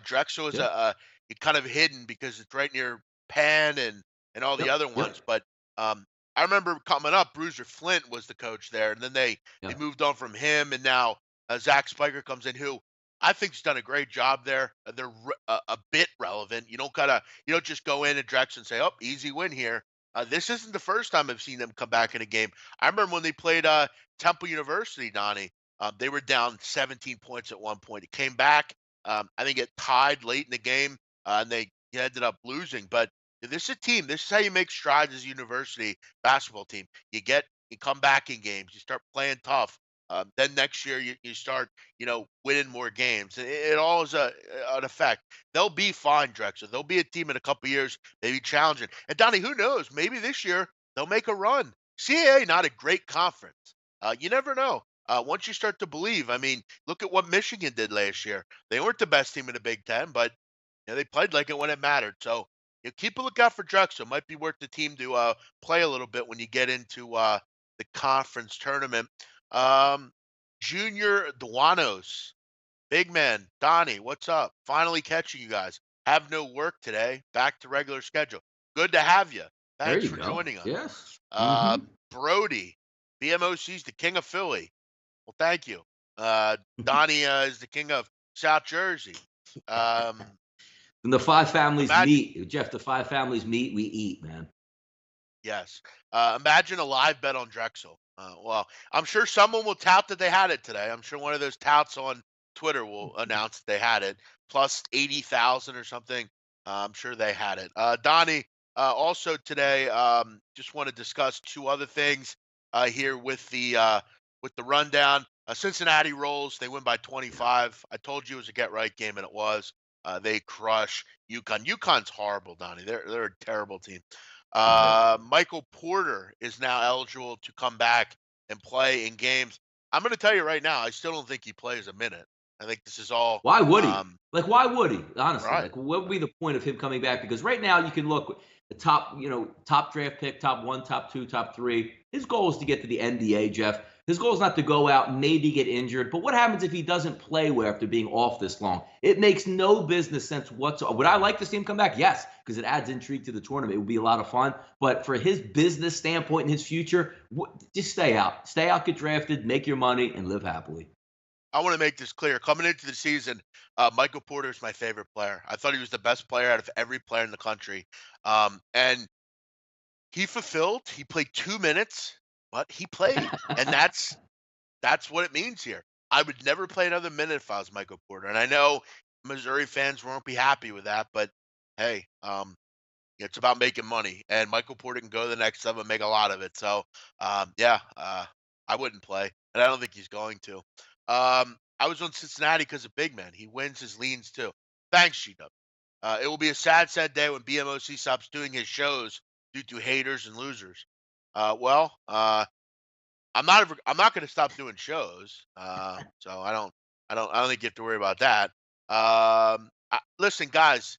Drexel is Yep. it kind of hidden because it's right near Penn and all the Yep. other Yep. ones. But I remember coming up, Bruiser Flint was the coach there, and then they Yep. moved on from him, and now Zach Spiker comes in, who I think he's done a great job there. They're a bit relevant. You don't just go in and Drexel and say, "Oh, easy win here." This isn't the first time I've seen them come back in a game. I remember when they played Temple University, Donnie. They were down 17 points at one point. It came back. I think it tied late in the game, and they ended up losing. But this is a team. This is how you make strides as a university basketball team. You come back in games. You start playing tough. Then next year you start, winning more games. It all is an effect. They'll be fine, Drexel. They'll be a team in a couple years, maybe challenging. And Donnie, who knows? Maybe this year they'll make a run. CAA, not a great conference. You never know. Once you start to believe, I mean, look at what Michigan did last year. They weren't the best team in the Big Ten, but they played like it when it mattered. So keep a lookout for Drexel. Might be worth the team to play a little bit when you get into the conference tournament. Um, Junior Duanos, big man, Donnie, what's up? Finally catching you guys. Have no work today. Back to regular schedule. Good to have you. There Thanks you for go. joining us. Yes. Brody, BMOC's the king of Philly. Well, thank you. Donnie is the king of South Jersey. Um, When the five families imagine, meet, Jeff, the five families meet, we eat, man. yes. Imagine a live bet on Drexel. Well, I'm sure someone will tout that they had it today. I'm sure one of those touts on Twitter will announce that they had it plus 80,000 or something. I'm sure they had it. Donnie, also today, just want to discuss two other things here with the rundown. Cincinnati rolls. They win by 25. I told you it was a get right game, and it was. They crush UConn. UConn's horrible, Donnie. They're a terrible team. Right. Michael Porter is now eligible to come back and play in games. I'm going to tell you right now, I still don't think he plays a minute. I think this is all. Why would he? Like, why would he? Honestly, Right. like, what would be the point of him coming back? Because right now you can look the top, top draft pick, top 1, top 2, top 3. His goal is to get to the NBA, Jeff. His goal is not to go out and maybe get injured. But what happens if he doesn't play well after being off this long? It makes no business sense whatsoever. Would I like to see him come back? Yes, because it adds intrigue to the tournament. It would be a lot of fun. But for his business standpoint and his future, just stay out. Stay out, get drafted, make your money, and live happily. I want to make this clear. Coming into the season, Michael Porter is my favorite player. I thought he was the best player out of every player in the country. And he fulfilled. He played 2 minutes, but he played. And that's what it means here. I would never play another minute if I was Michael Porter. And I know Missouri fans won't be happy with that, but hey, it's about making money. And Michael Porter can go to the next level and make a lot of it. So, I wouldn't play. And I don't think he's going to. I was on Cincinnati because of Big Man. He wins his leans too. Thanks, GW. It will be a sad, sad day when BMOC stops doing his shows due to haters and losers. I'm not going to stop doing shows. So I don't think you have to worry about that. Listen, guys,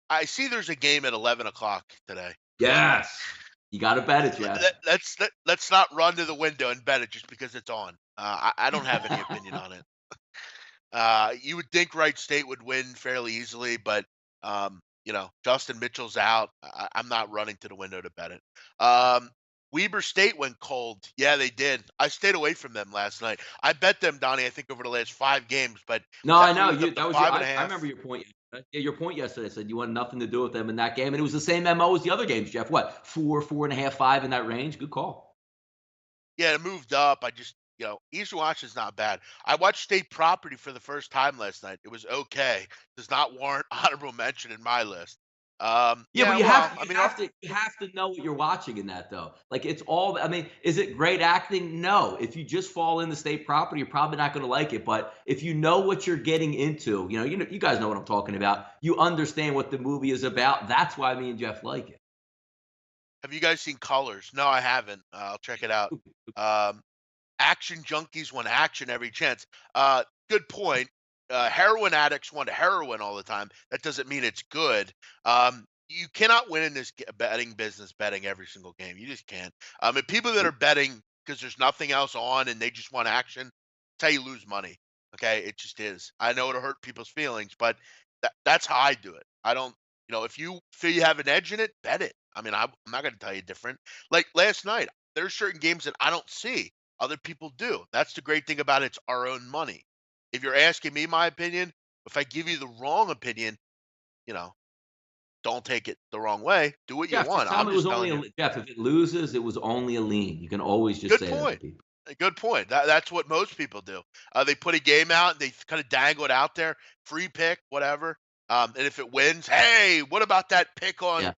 I see there's a game at 11 o'clock today. Yes. You got to bet it, Jeff. Let's not run to the window and bet it just because it's on. I don't have any opinion on it. You would think Wright State would win fairly easily, but Justin Mitchell's out. I'm not running to the window to bet it. Weber State went cold. Yeah, they did. I stayed away from them last night. I bet them, Donnie, I think over the last 5 games, but no, I know that was I remember your point. Yeah, your point yesterday said you wanted nothing to do with them in that game, and it was the same MO as the other games, Jeff. What, 4, 4.5, 5 in that range? Good call. Yeah, it moved up. I just, Eastern Washington's not bad. I watched State Property for the first time last night. It was okay. Does not warrant honorable mention in my list. But you have to know what you're watching in that, though. Like, it's all. I mean, is it great acting? No. If you just fall into State Property, you're probably not going to like it. But if you know what you're getting into, you guys know what I'm talking about. You understand what the movie is about. That's why me and Jeff like it. Have you guys seen Colors? No, I haven't. I'll check it out. Action junkies want action every chance. Good point. Heroin addicts want heroin all the time. That doesn't mean it's good. You cannot win in this betting business betting every single game. You just can't. And people that are betting because there's nothing else on and they just want action, that's how you lose money. Okay, it just is. I know it'll hurt people's feelings, but that's how I do it. I don't. If you feel you have an edge in it, bet it. I mean, I'm not going to tell you different. Like last night, there's certain games that I don't see. Other people do. That's the great thing about it's our own money. If you're asking me my opinion, if I give you the wrong opinion, don't take it the wrong way. Do what you want. I'm just telling you. Jeff, if it loses, it was only a lean. You can always just say that to people. Good point. That's what most people do. They put a game out and they kind of dangle it out there, free pick, whatever. And if it wins, hey, what about that pick on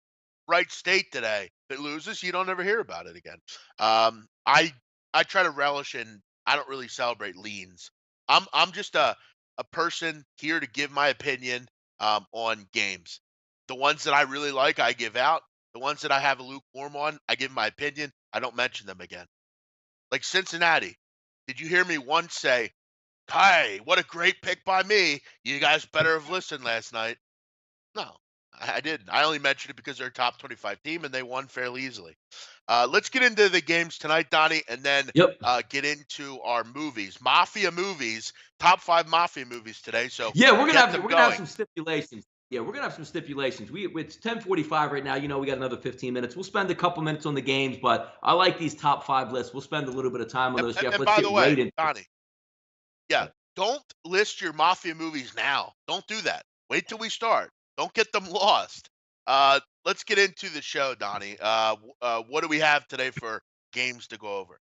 Wright State today? If it loses, you don't ever hear about it again. I try to relish in. I don't really celebrate leans. I'm just a person here to give my opinion on games. The ones that I really like, I give out. The ones that I have a lukewarm on, I give my opinion. I don't mention them again. Like Cincinnati. Did you hear me once say, "Hey, what a great pick by me. You guys better have listened last night." No, I didn't. I only mentioned it because they're a top 25 team and they won fairly easily. Let's get into the games tonight, Donnie, and then Yep. get into our movies. Mafia movies, top 5 Mafia movies today. So Yeah, get them we're gonna have going. some stipulations. Yeah, we're gonna have some stipulations. It's 10:45 right now. You know, we got another 15 minutes. We'll spend a couple minutes on the games, but I like these top five lists. We'll spend a little bit of time on And, those, and, Jeff. and Let's by get the right way, into it. Donnie, yeah, don't list your Mafia movies now. Don't do that. Wait till we start. Don't get them lost. Let's get into the show, Donnie. What do we have today for games to go over?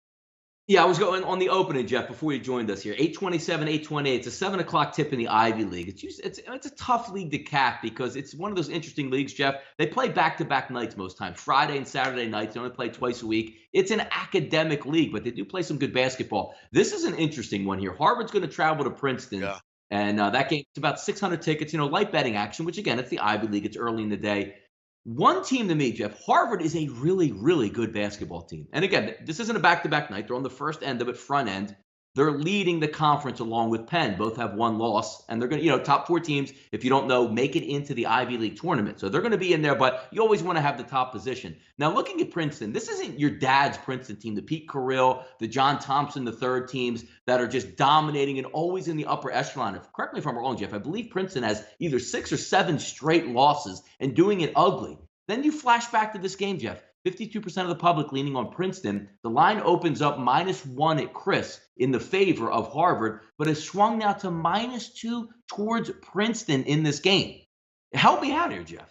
Yeah, I was going on the opening, Jeff, before you joined us here. 827, 828. It's a 7 o'clock tip in the Ivy League. It's a tough league to cap because it's one of those interesting leagues, Jeff. They play back-to-back nights most times, Friday and Saturday nights. They only play twice a week. It's an academic league, but they do play some good basketball. This is an interesting one here. Harvard's going to travel to Princeton, Yeah. and that game, it's about 600 tickets, light betting action, which, again, it's the Ivy League. It's early in the day. One team to me, Jeff, Harvard is a really, really good basketball team. And again, this isn't a back-to-back night. They're on the first end of it, front end. They're leading the conference along with Penn. Both have one loss. And they're going to, top four teams, if you don't know, make it into the Ivy League tournament. So they're going to be in there, but you always want to have the top position. Now, looking at Princeton, this isn't your dad's Princeton team, the Pete Carrill, the John Thompson, the third teams that are just dominating and always in the upper echelon. Correct me if I'm wrong, Jeff. I believe Princeton has either 6 or 7 straight losses and doing it ugly. Then you flash back to this game, Jeff. 52% of the public leaning on Princeton. The line opens up -1 at Chris in the favor of Harvard, but has swung now to -2 towards Princeton in this game. Help me out here, Jeff.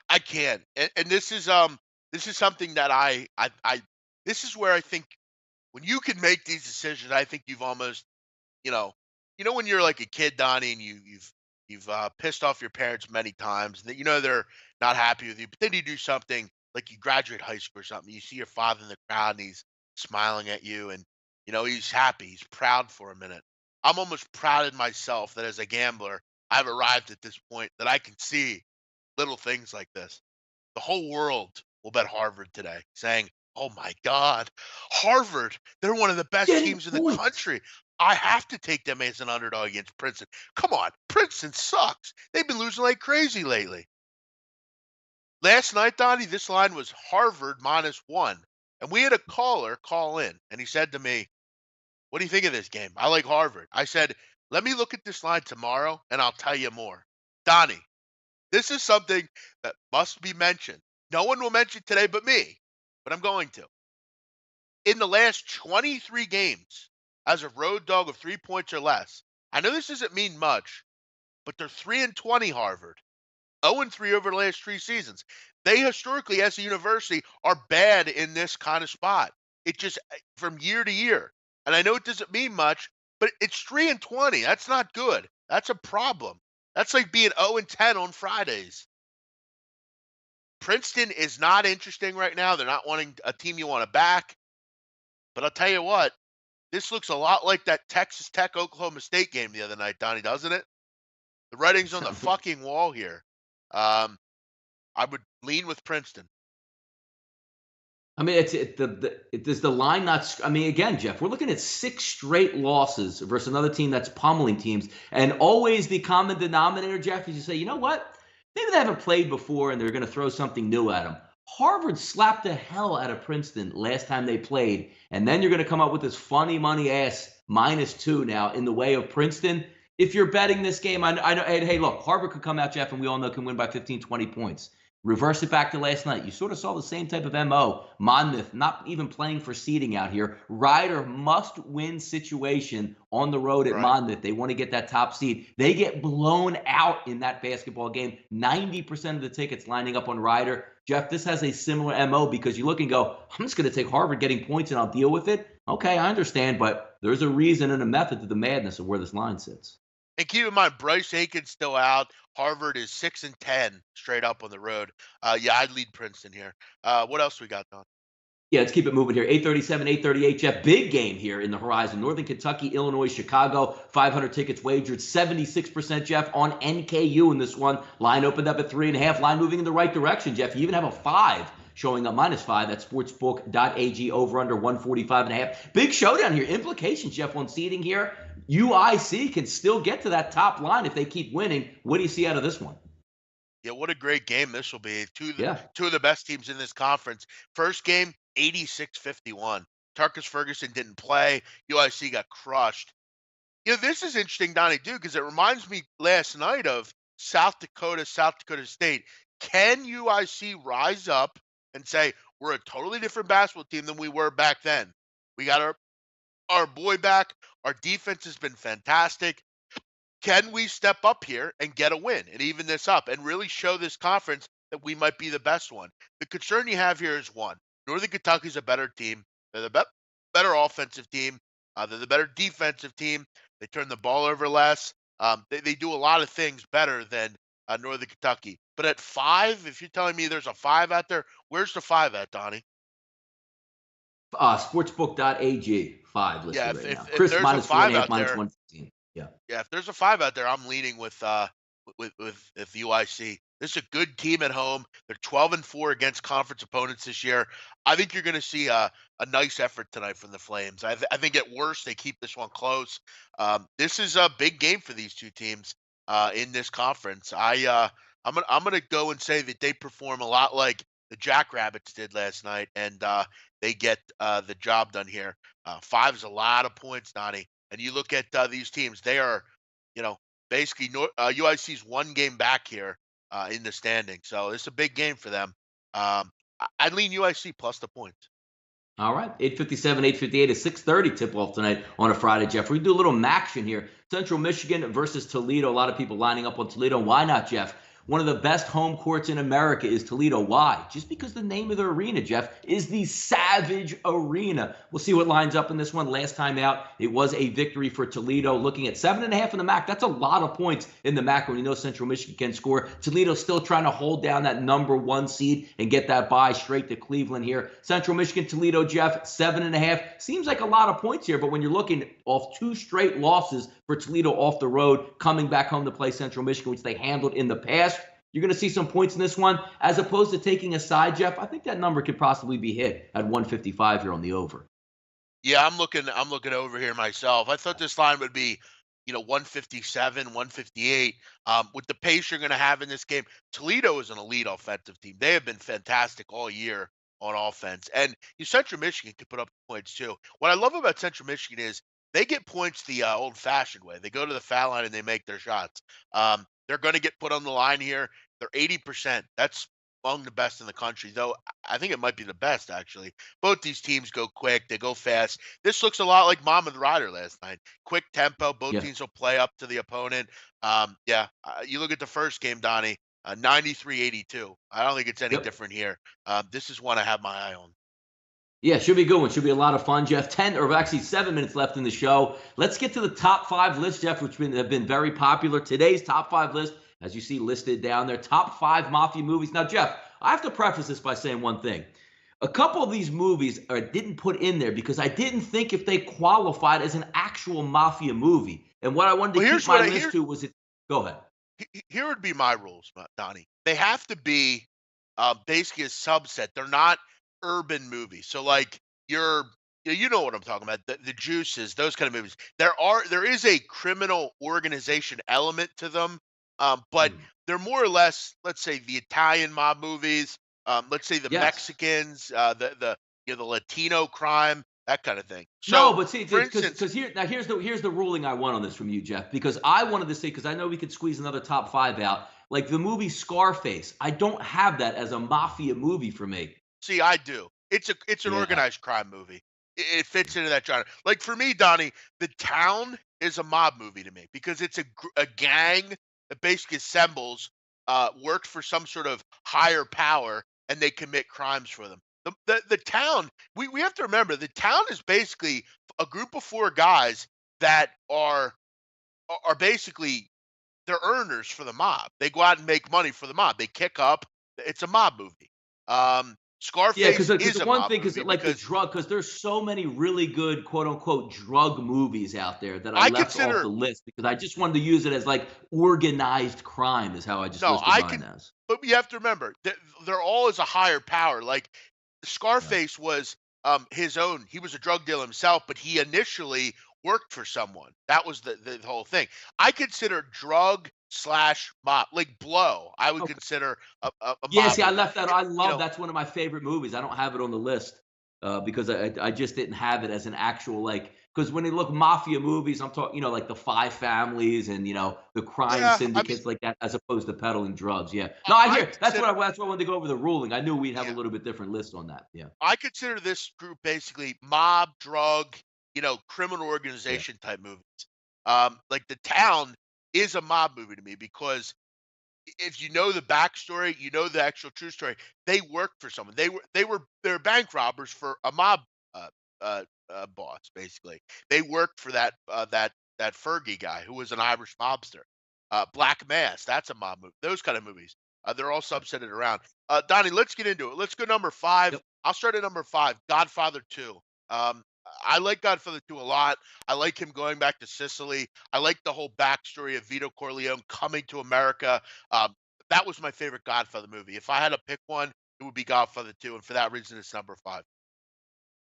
I can, and this is something that this is where I think when you can make these decisions, I think you've almost, you know, when you're like a kid, Donnie, and you've pissed off your parents many times, and that they're not happy with you, but then you do something like you graduate high school or something, you see your father in the crowd and he's smiling at you, and he's happy, he's proud for a minute. I'm almost proud of myself that as a gambler, I've arrived at this point that I can see little things like this. The whole world will bet Harvard today, saying, "Oh my God, Harvard! They're one of the best Getting teams in the points. country. I have to take them as an underdog against Princeton." Come on, Princeton sucks. They've been losing like crazy lately. Last night, Donnie, this line was Harvard -1, and we had a caller call in, and he said to me, "What do you think of this game? I like Harvard." I said, "Let me look at this line tomorrow, and I'll tell you more." Donnie, this is something that must be mentioned. No one will mention today but me, but I'm going to. In the last 23 games, as a road dog of 3 points or less, I know this doesn't mean much, but they're 3-20 Harvard, 0-3 over the last 3 seasons. They historically, as a university, are bad in this kind of spot. It just from year to year. And I know it doesn't mean much, but it's 3-20. That's not good. That's a problem. That's like being 0-10 on Fridays. Princeton is not interesting right now. They're not wanting a team you want to back. But I'll tell you what, this looks a lot like that Texas Tech Oklahoma State game the other night, Donnie, doesn't it? The writing's on the fucking wall here. I would lean with Princeton. I mean, does the line not? I mean, again, Jeff, we're looking at 6 straight losses versus another team that's pummeling teams, and always the common denominator, Jeff, is you say, you know what? Maybe they haven't played before, and they're going to throw something new at them. Harvard slapped the hell out of Princeton last time they played, and then you're going to come up with this funny money ass -2 now in the way of Princeton. If you're betting this game, I know. Hey, look, Harvard could come out, Jeff, and we all know can win by 15, 20 points. Reverse it back to last night. You sort of saw the same type of MO. Monmouth not even playing for seeding out here. Ryder must-win situation on the road at Monmouth. They want to get that top seed. They get blown out in that basketball game. 90% of the tickets lining up on Ryder. Jeff, this has a similar MO because you look and go, I'm just going to take Harvard getting points and I'll deal with it. Okay, I understand, but there's a reason and a method to the madness of where this line sits. And keep in mind, Bryce Aiken's still out. Harvard is 6-10 straight up on the road. Yeah, I'd lead Princeton here. What else we got, Don? Yeah, let's keep it moving here. 837, 838, Jeff. Big game here in the horizon. Northern Kentucky, Illinois, Chicago. 500 tickets wagered. 76%, Jeff, on NKU in this one. Line opened up at 3.5. Line moving in the right direction, Jeff. You even have a 5 showing up -5 at sportsbook.ag over under 145.5. Big showdown here. Implications, Jeff, on seeding here. UIC can still get to that top line if they keep winning. What do you see out of this one? Yeah, what a great game this will be. Yeah. Two of the best teams in this conference. First game, 86-51. Tarkus Ferguson didn't play. UIC got crushed. This is interesting, Donnie, dude, because it reminds me last night of South Dakota, South Dakota State. Can UIC rise up and say, we're a totally different basketball team than we were back then? We got our boy back. Our defense has been fantastic. Can we step up here and get a win and even this up and really show this conference that we might be the best one? The concern you have here is one, Northern Kentucky's a better team. They're the better offensive team. They're the better defensive team. They turn the ball over less. They do a lot of things better than Northern Kentucky. But at 5, if you're telling me there's a 5 out there, where's the 5 at, Donnie? Sportsbook.ag, 5 Yeah, listed right now. if Chris there's a minus 5 4.5, out minus there, 115. Yeah. yeah, if there's a 5 out there, I'm leaning with UIC. This is a good team at home. They're 12-4 against conference opponents this year. I think you're going to see a nice effort tonight from the Flames. I think at worst they keep this one close. This is a big game for these two teams in this conference. I'm gonna go and say that they perform a lot like the Jackrabbits did last night, and they get the job done here. 5 is a lot of points, Donnie. And you look at these teams; they are, basically UIC's one game back here in the standing. So it's a big game for them. I'd lean UIC plus the points. All right, 8:57, 8:58, a 6:30 tip-off tonight on a Friday, Jeff. We do a little action here. Central Michigan versus Toledo. A lot of people lining up on Toledo. Why not, Jeff? One of the best home courts in America is Toledo. Why? Just because the name of the arena, Jeff, is the Savage Arena. We'll see what lines up in this one. Last time out, it was a victory for Toledo. Looking at 7.5 in the MAC. That's a lot of points in the MAC when you know Central Michigan can score. Toledo still trying to hold down that #1 seed and get that bye straight to Cleveland here. Central Michigan, Toledo, Jeff, 7.5. Seems like a lot of points here, but when you're looking off 2 straight losses for Toledo off the road, coming back home to play Central Michigan, which they handled in the past, you're going to see some points in this one. As opposed to taking a side, Jeff, I think that number could possibly be hit at 155 here on the over. Yeah, I'm looking over here myself. I thought this line would be, 157, 158. With the pace you're going to have in this game, Toledo is an elite offensive team. They have been fantastic all year on offense. And Central Michigan can put up points too. What I love about Central Michigan is they get points the old-fashioned way. They go to the foul line and they make their shots. They're going to get put on the line here. They're 80%. That's among the best in the country, though I think it might be the best, actually. Both these teams go quick. They go fast. This looks a lot like Monmouth Rider last night. Quick tempo. Both Yeah. teams will play up to the opponent. You look at the first game, Donnie, 93-82. I don't think it's any different here. This is one I have my eye on. Yeah, should be a good one. Should be a lot of fun, Jeff. 10 or actually 7 minutes left in the show. Let's get to the top 5 list, Jeff, which have been very popular. Today's top 5 list, as you see listed down there, top 5 Mafia movies. Now, Jeff, I have to preface this by saying one thing. A couple of these movies I didn't put in there because I didn't think if they qualified as an actual Mafia movie. And what I wanted to keep my list to was it. Go ahead. Here would be my rules, Donnie. They have to be basically a subset. They're not urban movies. So like you know what I'm talking about. The Juices, those kind of movies. There is a criminal organization element to them, but they're more or less, let's say, the Italian mob movies. Let's say the Mexicans, the Latino crime, that kind of thing. So, no, but see, because here's the ruling I want on this from you, Jeff. Because I wanted to say, because I know we could squeeze another top 5 out, like the movie Scarface. I don't have that as a Mafia movie for me. See, I do. It's an organized crime movie. It fits into that genre. Like for me, Donnie, The Town is a mob movie to me because it's a gang that basically assembles, worked for some sort of higher power, and they commit crimes for them. The Town, we have to remember, The Town is basically a group of 4 guys that are basically they're earners for the mob. They go out and make money for the mob. They kick up. It's a mob movie. Scarface is a mob movie because there's so many really good quote unquote drug movies out there that I left off the list because I just wanted to use it as like organized crime is how I just listed mine as. But you have to remember that they're all as a higher power. Like Scarface was his own. He was a drug dealer himself, but he initially worked for someone. That was the whole thing. I consider drug / mob, like Blow. I would consider a Yeah, mob see, I movie. left that. I You love know, that's one of my favorite movies. I don't have it on the list because I just didn't have it as an actual like because when you look mafia movies, I'm talking like the Five Families and the crime yeah. I mean, syndicates like that, as opposed to peddling drugs. Yeah, I, no, I I hear consider that's what I wanted to go over the ruling. I knew we'd have a yeah, little bit different list on that. Yeah, I consider this group basically mob, drug, criminal yeah, organization type movies. Like The Town is a mob movie to me because if you know the backstory, you know the actual true story. They worked for someone. They're bank robbers for a mob uh, boss. Basically, they worked for that Fergie guy who was an Irish mobster. Black Mass, that's a mob movie. Those kind of movies. They're all right. subsetted around. Donnie, let's get into it. Let's go number five. Yep. I'll start at number five. Godfather II. Um, I like Godfather II a lot. I like him going back to Sicily. I like the whole backstory of Vito Corleone coming to America. Um, that was my favorite Godfather movie. If I had to pick one, it would be Godfather 2, and for that reason, it's number five.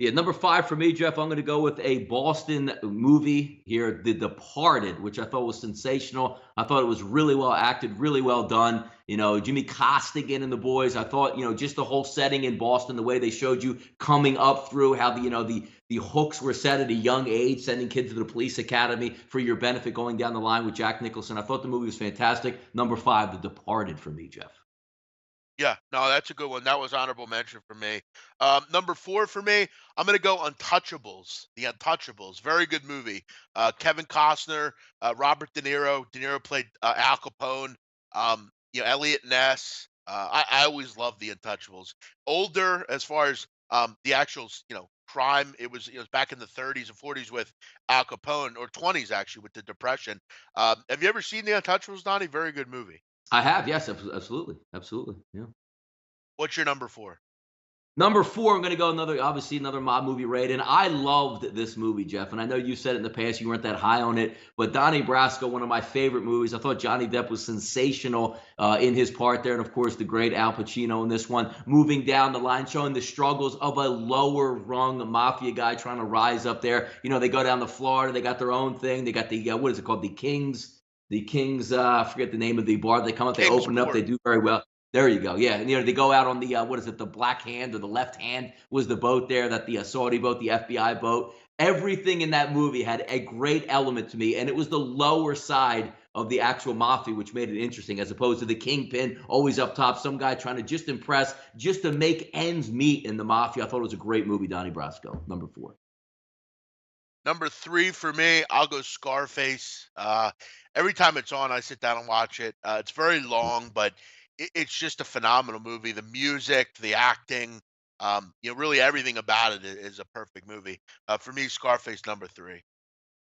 Yeah, number five for me, Jeff, I'm going to go with a Boston movie here, The Departed, which I thought was sensational. I thought it was really well acted, really well done. Jimmy Costigan and the boys. I thought, just the whole setting in Boston, the way they showed you coming up through how the hooks were set at a young age, sending kids to the police academy for your benefit, going down the line with Jack Nicholson. I thought the movie was fantastic. Number five, The Departed for me, Jeff. Yeah, no, that's a good one. That was honorable mention for me. Number four for me, I'm gonna go Untouchables. The Untouchables, very good movie. Kevin Costner, Robert De Niro. De Niro played Al Capone. Elliot Ness. I always loved The Untouchables. Older as far as the actual crime. It was back in the 30s and 40s with Al Capone, or 20s actually with the Depression. Have you ever seen The Untouchables, Donnie? Very good movie. I have, yes, absolutely, absolutely, yeah. What's your number four? Number four, I'm going to go obviously another mob movie rated. And I loved this movie, Jeff. And I know you said it in the past you weren't that high on it, but Donnie Brasco, one of my favorite movies. I thought Johnny Depp was sensational in his part there, and of course the great Al Pacino in this one, moving down the line, showing the struggles of a lower rung mafia guy trying to rise up there. They go down to Florida, they got their own thing. They got the what is it called, the Kings. The Kings, I forget the name of the bar. They come up, they open up, Kingsport. they do very well. There you go. Yeah, and they go out on the what is it? The Black Hand or the Left Hand was the boat there. That the Saudi boat, the FBI boat. Everything in that movie had a great element to me, and it was the lower side of the actual mafia, which made it interesting, as opposed to the kingpin always up top, some guy trying to just impress, just to make ends meet in the mafia. I thought it was a great movie, Donnie Brasco, number four. Number three for me, I'll go Scarface. Every time it's on, I sit down and watch it. It's very long, but it's just a phenomenal movie. The music, the acting, really everything about it is a perfect movie. For me, Scarface number three.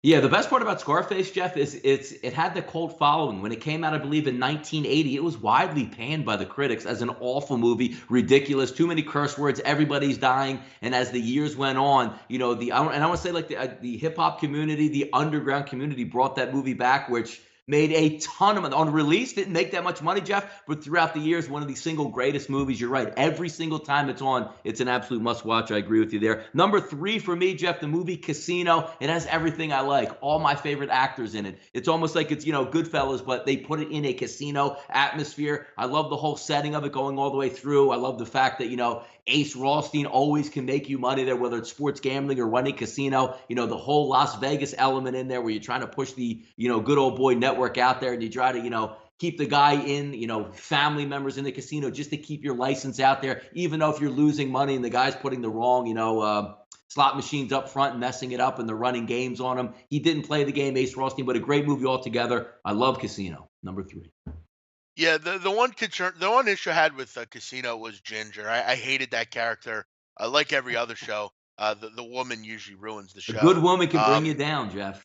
Yeah, the best part about Scarface, Jeff, is it had the cult following. When it came out, I believe in 1980, it was widely panned by the critics as an awful movie, ridiculous, too many curse words, everybody's dying. And as the years went on, I want to say like the hip hop community, the underground community brought that movie back, which made a ton of money. On release, didn't make that much money, Jeff, but throughout the years, one of the single greatest movies. You're right. Every single time it's on, it's an absolute must watch. I agree with you there. Number three for me, Jeff, the movie Casino. It has everything I like. All my favorite actors in it. It's almost like it's, Goodfellas, but they put it in a casino atmosphere. I love the whole setting of it going all the way through. I love the fact that, Ace Rothstein always can make you money there, whether it's sports gambling or running casino. The whole Las Vegas element in there where you're trying to push the, good old boy network out there and you try to, keep the guy in, family members in the casino just to keep your license out there, even though if you're losing money and the guy's putting the wrong, slot machines up front and messing it up and they're running games on him. He didn't play the game, Ace Rothstein, but a great movie altogether. I love Casino, number three. Yeah, the one issue I had with Casino was Ginger. I hated that character. Like every other show, the woman usually ruins the A good show. woman can bring you Um, down, Jeff.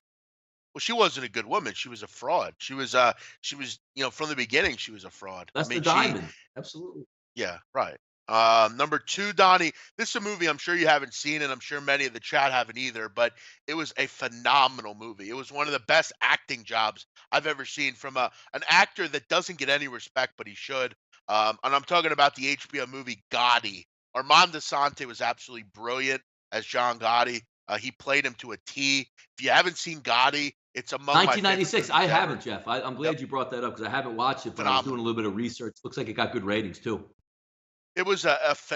well, she wasn't a good woman. She was a fraud. She was from the beginning, she was a fraud. I That's the mean, she diamond. Absolutely. Yeah, right. Number two, Donnie. This is a movie I'm sure you haven't seen, and I'm sure many of the chat haven't either. But it was a phenomenal movie. It was one of the best acting jobs I've ever seen from an actor that doesn't get any respect, but he should. And I'm talking about the HBO movie Gotti. Armand Desante was absolutely brilliant as John Gotti. He played him to a T. If you haven't seen Gotti, It's among my favorite 1996. I movies ever. haven't, Jeff. I'm Yep, glad you brought that up because I haven't watched it, but I was doing a phenomenal. little bit of research. Looks like it got good ratings too. It was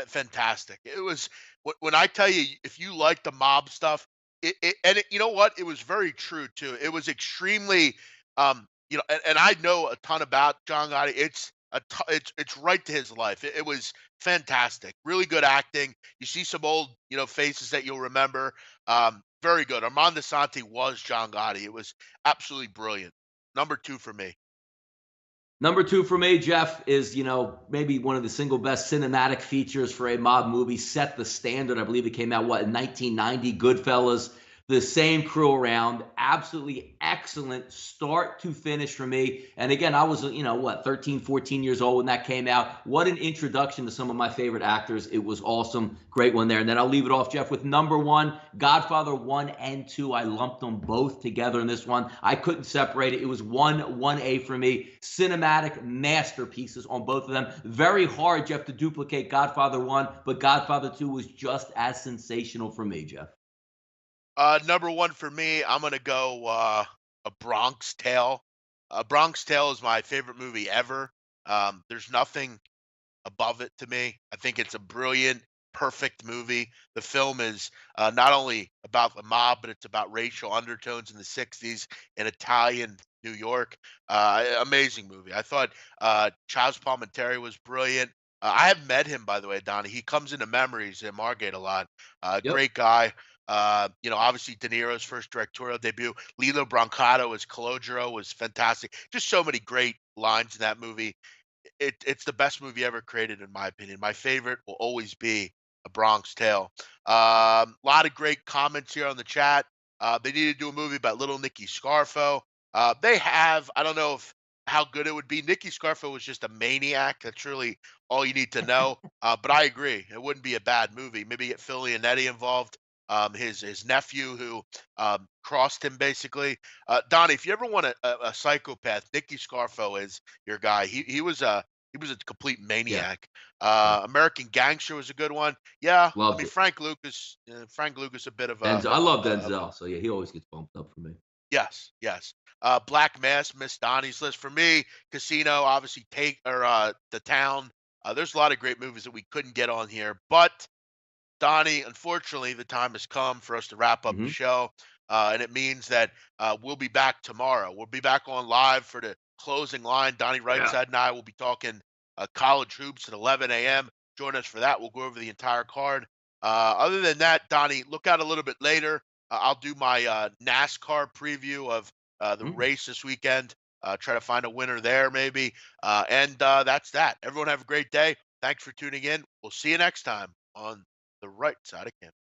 fantastic. It was when I tell you, if you like the mob stuff, you know what? It was very true too. It was extremely, and I know a ton about John Gotti. It's right to his life. It was fantastic. Really good acting. You see some old, faces that you'll remember. Very good. Armando Santi was John Gotti. It was absolutely brilliant. Number two for me. Number two for me, Jeff, is, maybe one of the single best cinematic features for a mob movie. Set the standard. I believe it came out, in 1990, Goodfellas. The same crew around. Absolutely excellent start to finish for me. And again, I was, 13, 14 years old when that came out. What an introduction to some of my favorite actors. It was awesome. Great one there. And then I'll leave it off, Jeff, with number one, Godfather 1 and 2. I lumped them both together in this one. I couldn't separate it. It was 1A for me. Cinematic masterpieces on both of them. Very hard, Jeff, to duplicate Godfather 1, but Godfather 2 was just as sensational for me, Jeff. Number one for me, I'm gonna go A Bronx Tale. A Bronx Tale is my favorite movie ever. There's nothing above it to me. I think it's a brilliant, perfect movie. The film is not only about the mob, but it's about racial undertones in the '60s in Italian New York. Amazing movie. I thought Charles Palminteri was brilliant. I have met him, by the way, Donnie. He comes into memories in Margate a lot. Yep. Great guy. Obviously De Niro's first directorial debut. Lilo Brancato as Calogero was fantastic. Just so many great lines in that movie. It's the best movie ever created, in my opinion. My favorite will always be A Bronx Tale. A lot of great comments here on the chat. They need to do a movie about little Nicky Scarfo. They have. I don't know if how good it would be. Nicky Scarfo was just a maniac. That's really all you need to know. But I agree, it wouldn't be a bad movie. Maybe get Phil Leonetti involved. His nephew who crossed him basically. Donnie, if you ever want a psychopath, Nicky Scarfo is your guy. He was a complete Yeah. maniac. Yeah. American Gangster was a good one. Yeah, I Loved mean it. Frank Lucas, a bit of Denzel. I love a Denzel. So yeah, he always gets bumped up for me. yes, yes. Black Mass missed Donnie's list for me. Casino, obviously, take or The Town. There's a lot of great movies that we couldn't get on here, but Donnie, unfortunately, the time has come for us to wrap up the Hmm. show. And it means that we'll be back tomorrow. We'll be back on live for the closing line. Donnie Yeah. Rightside and I will be talking college hoops at 11 a.m. Join us for that. We'll go over the entire card. Other than that, Donnie, look out a little bit later. I'll do my NASCAR preview of the Mm. race this weekend. Try to find a winner there, maybe. And that's that. Everyone have a great day. Thanks for tuning in. We'll see you next time on the right side of campus.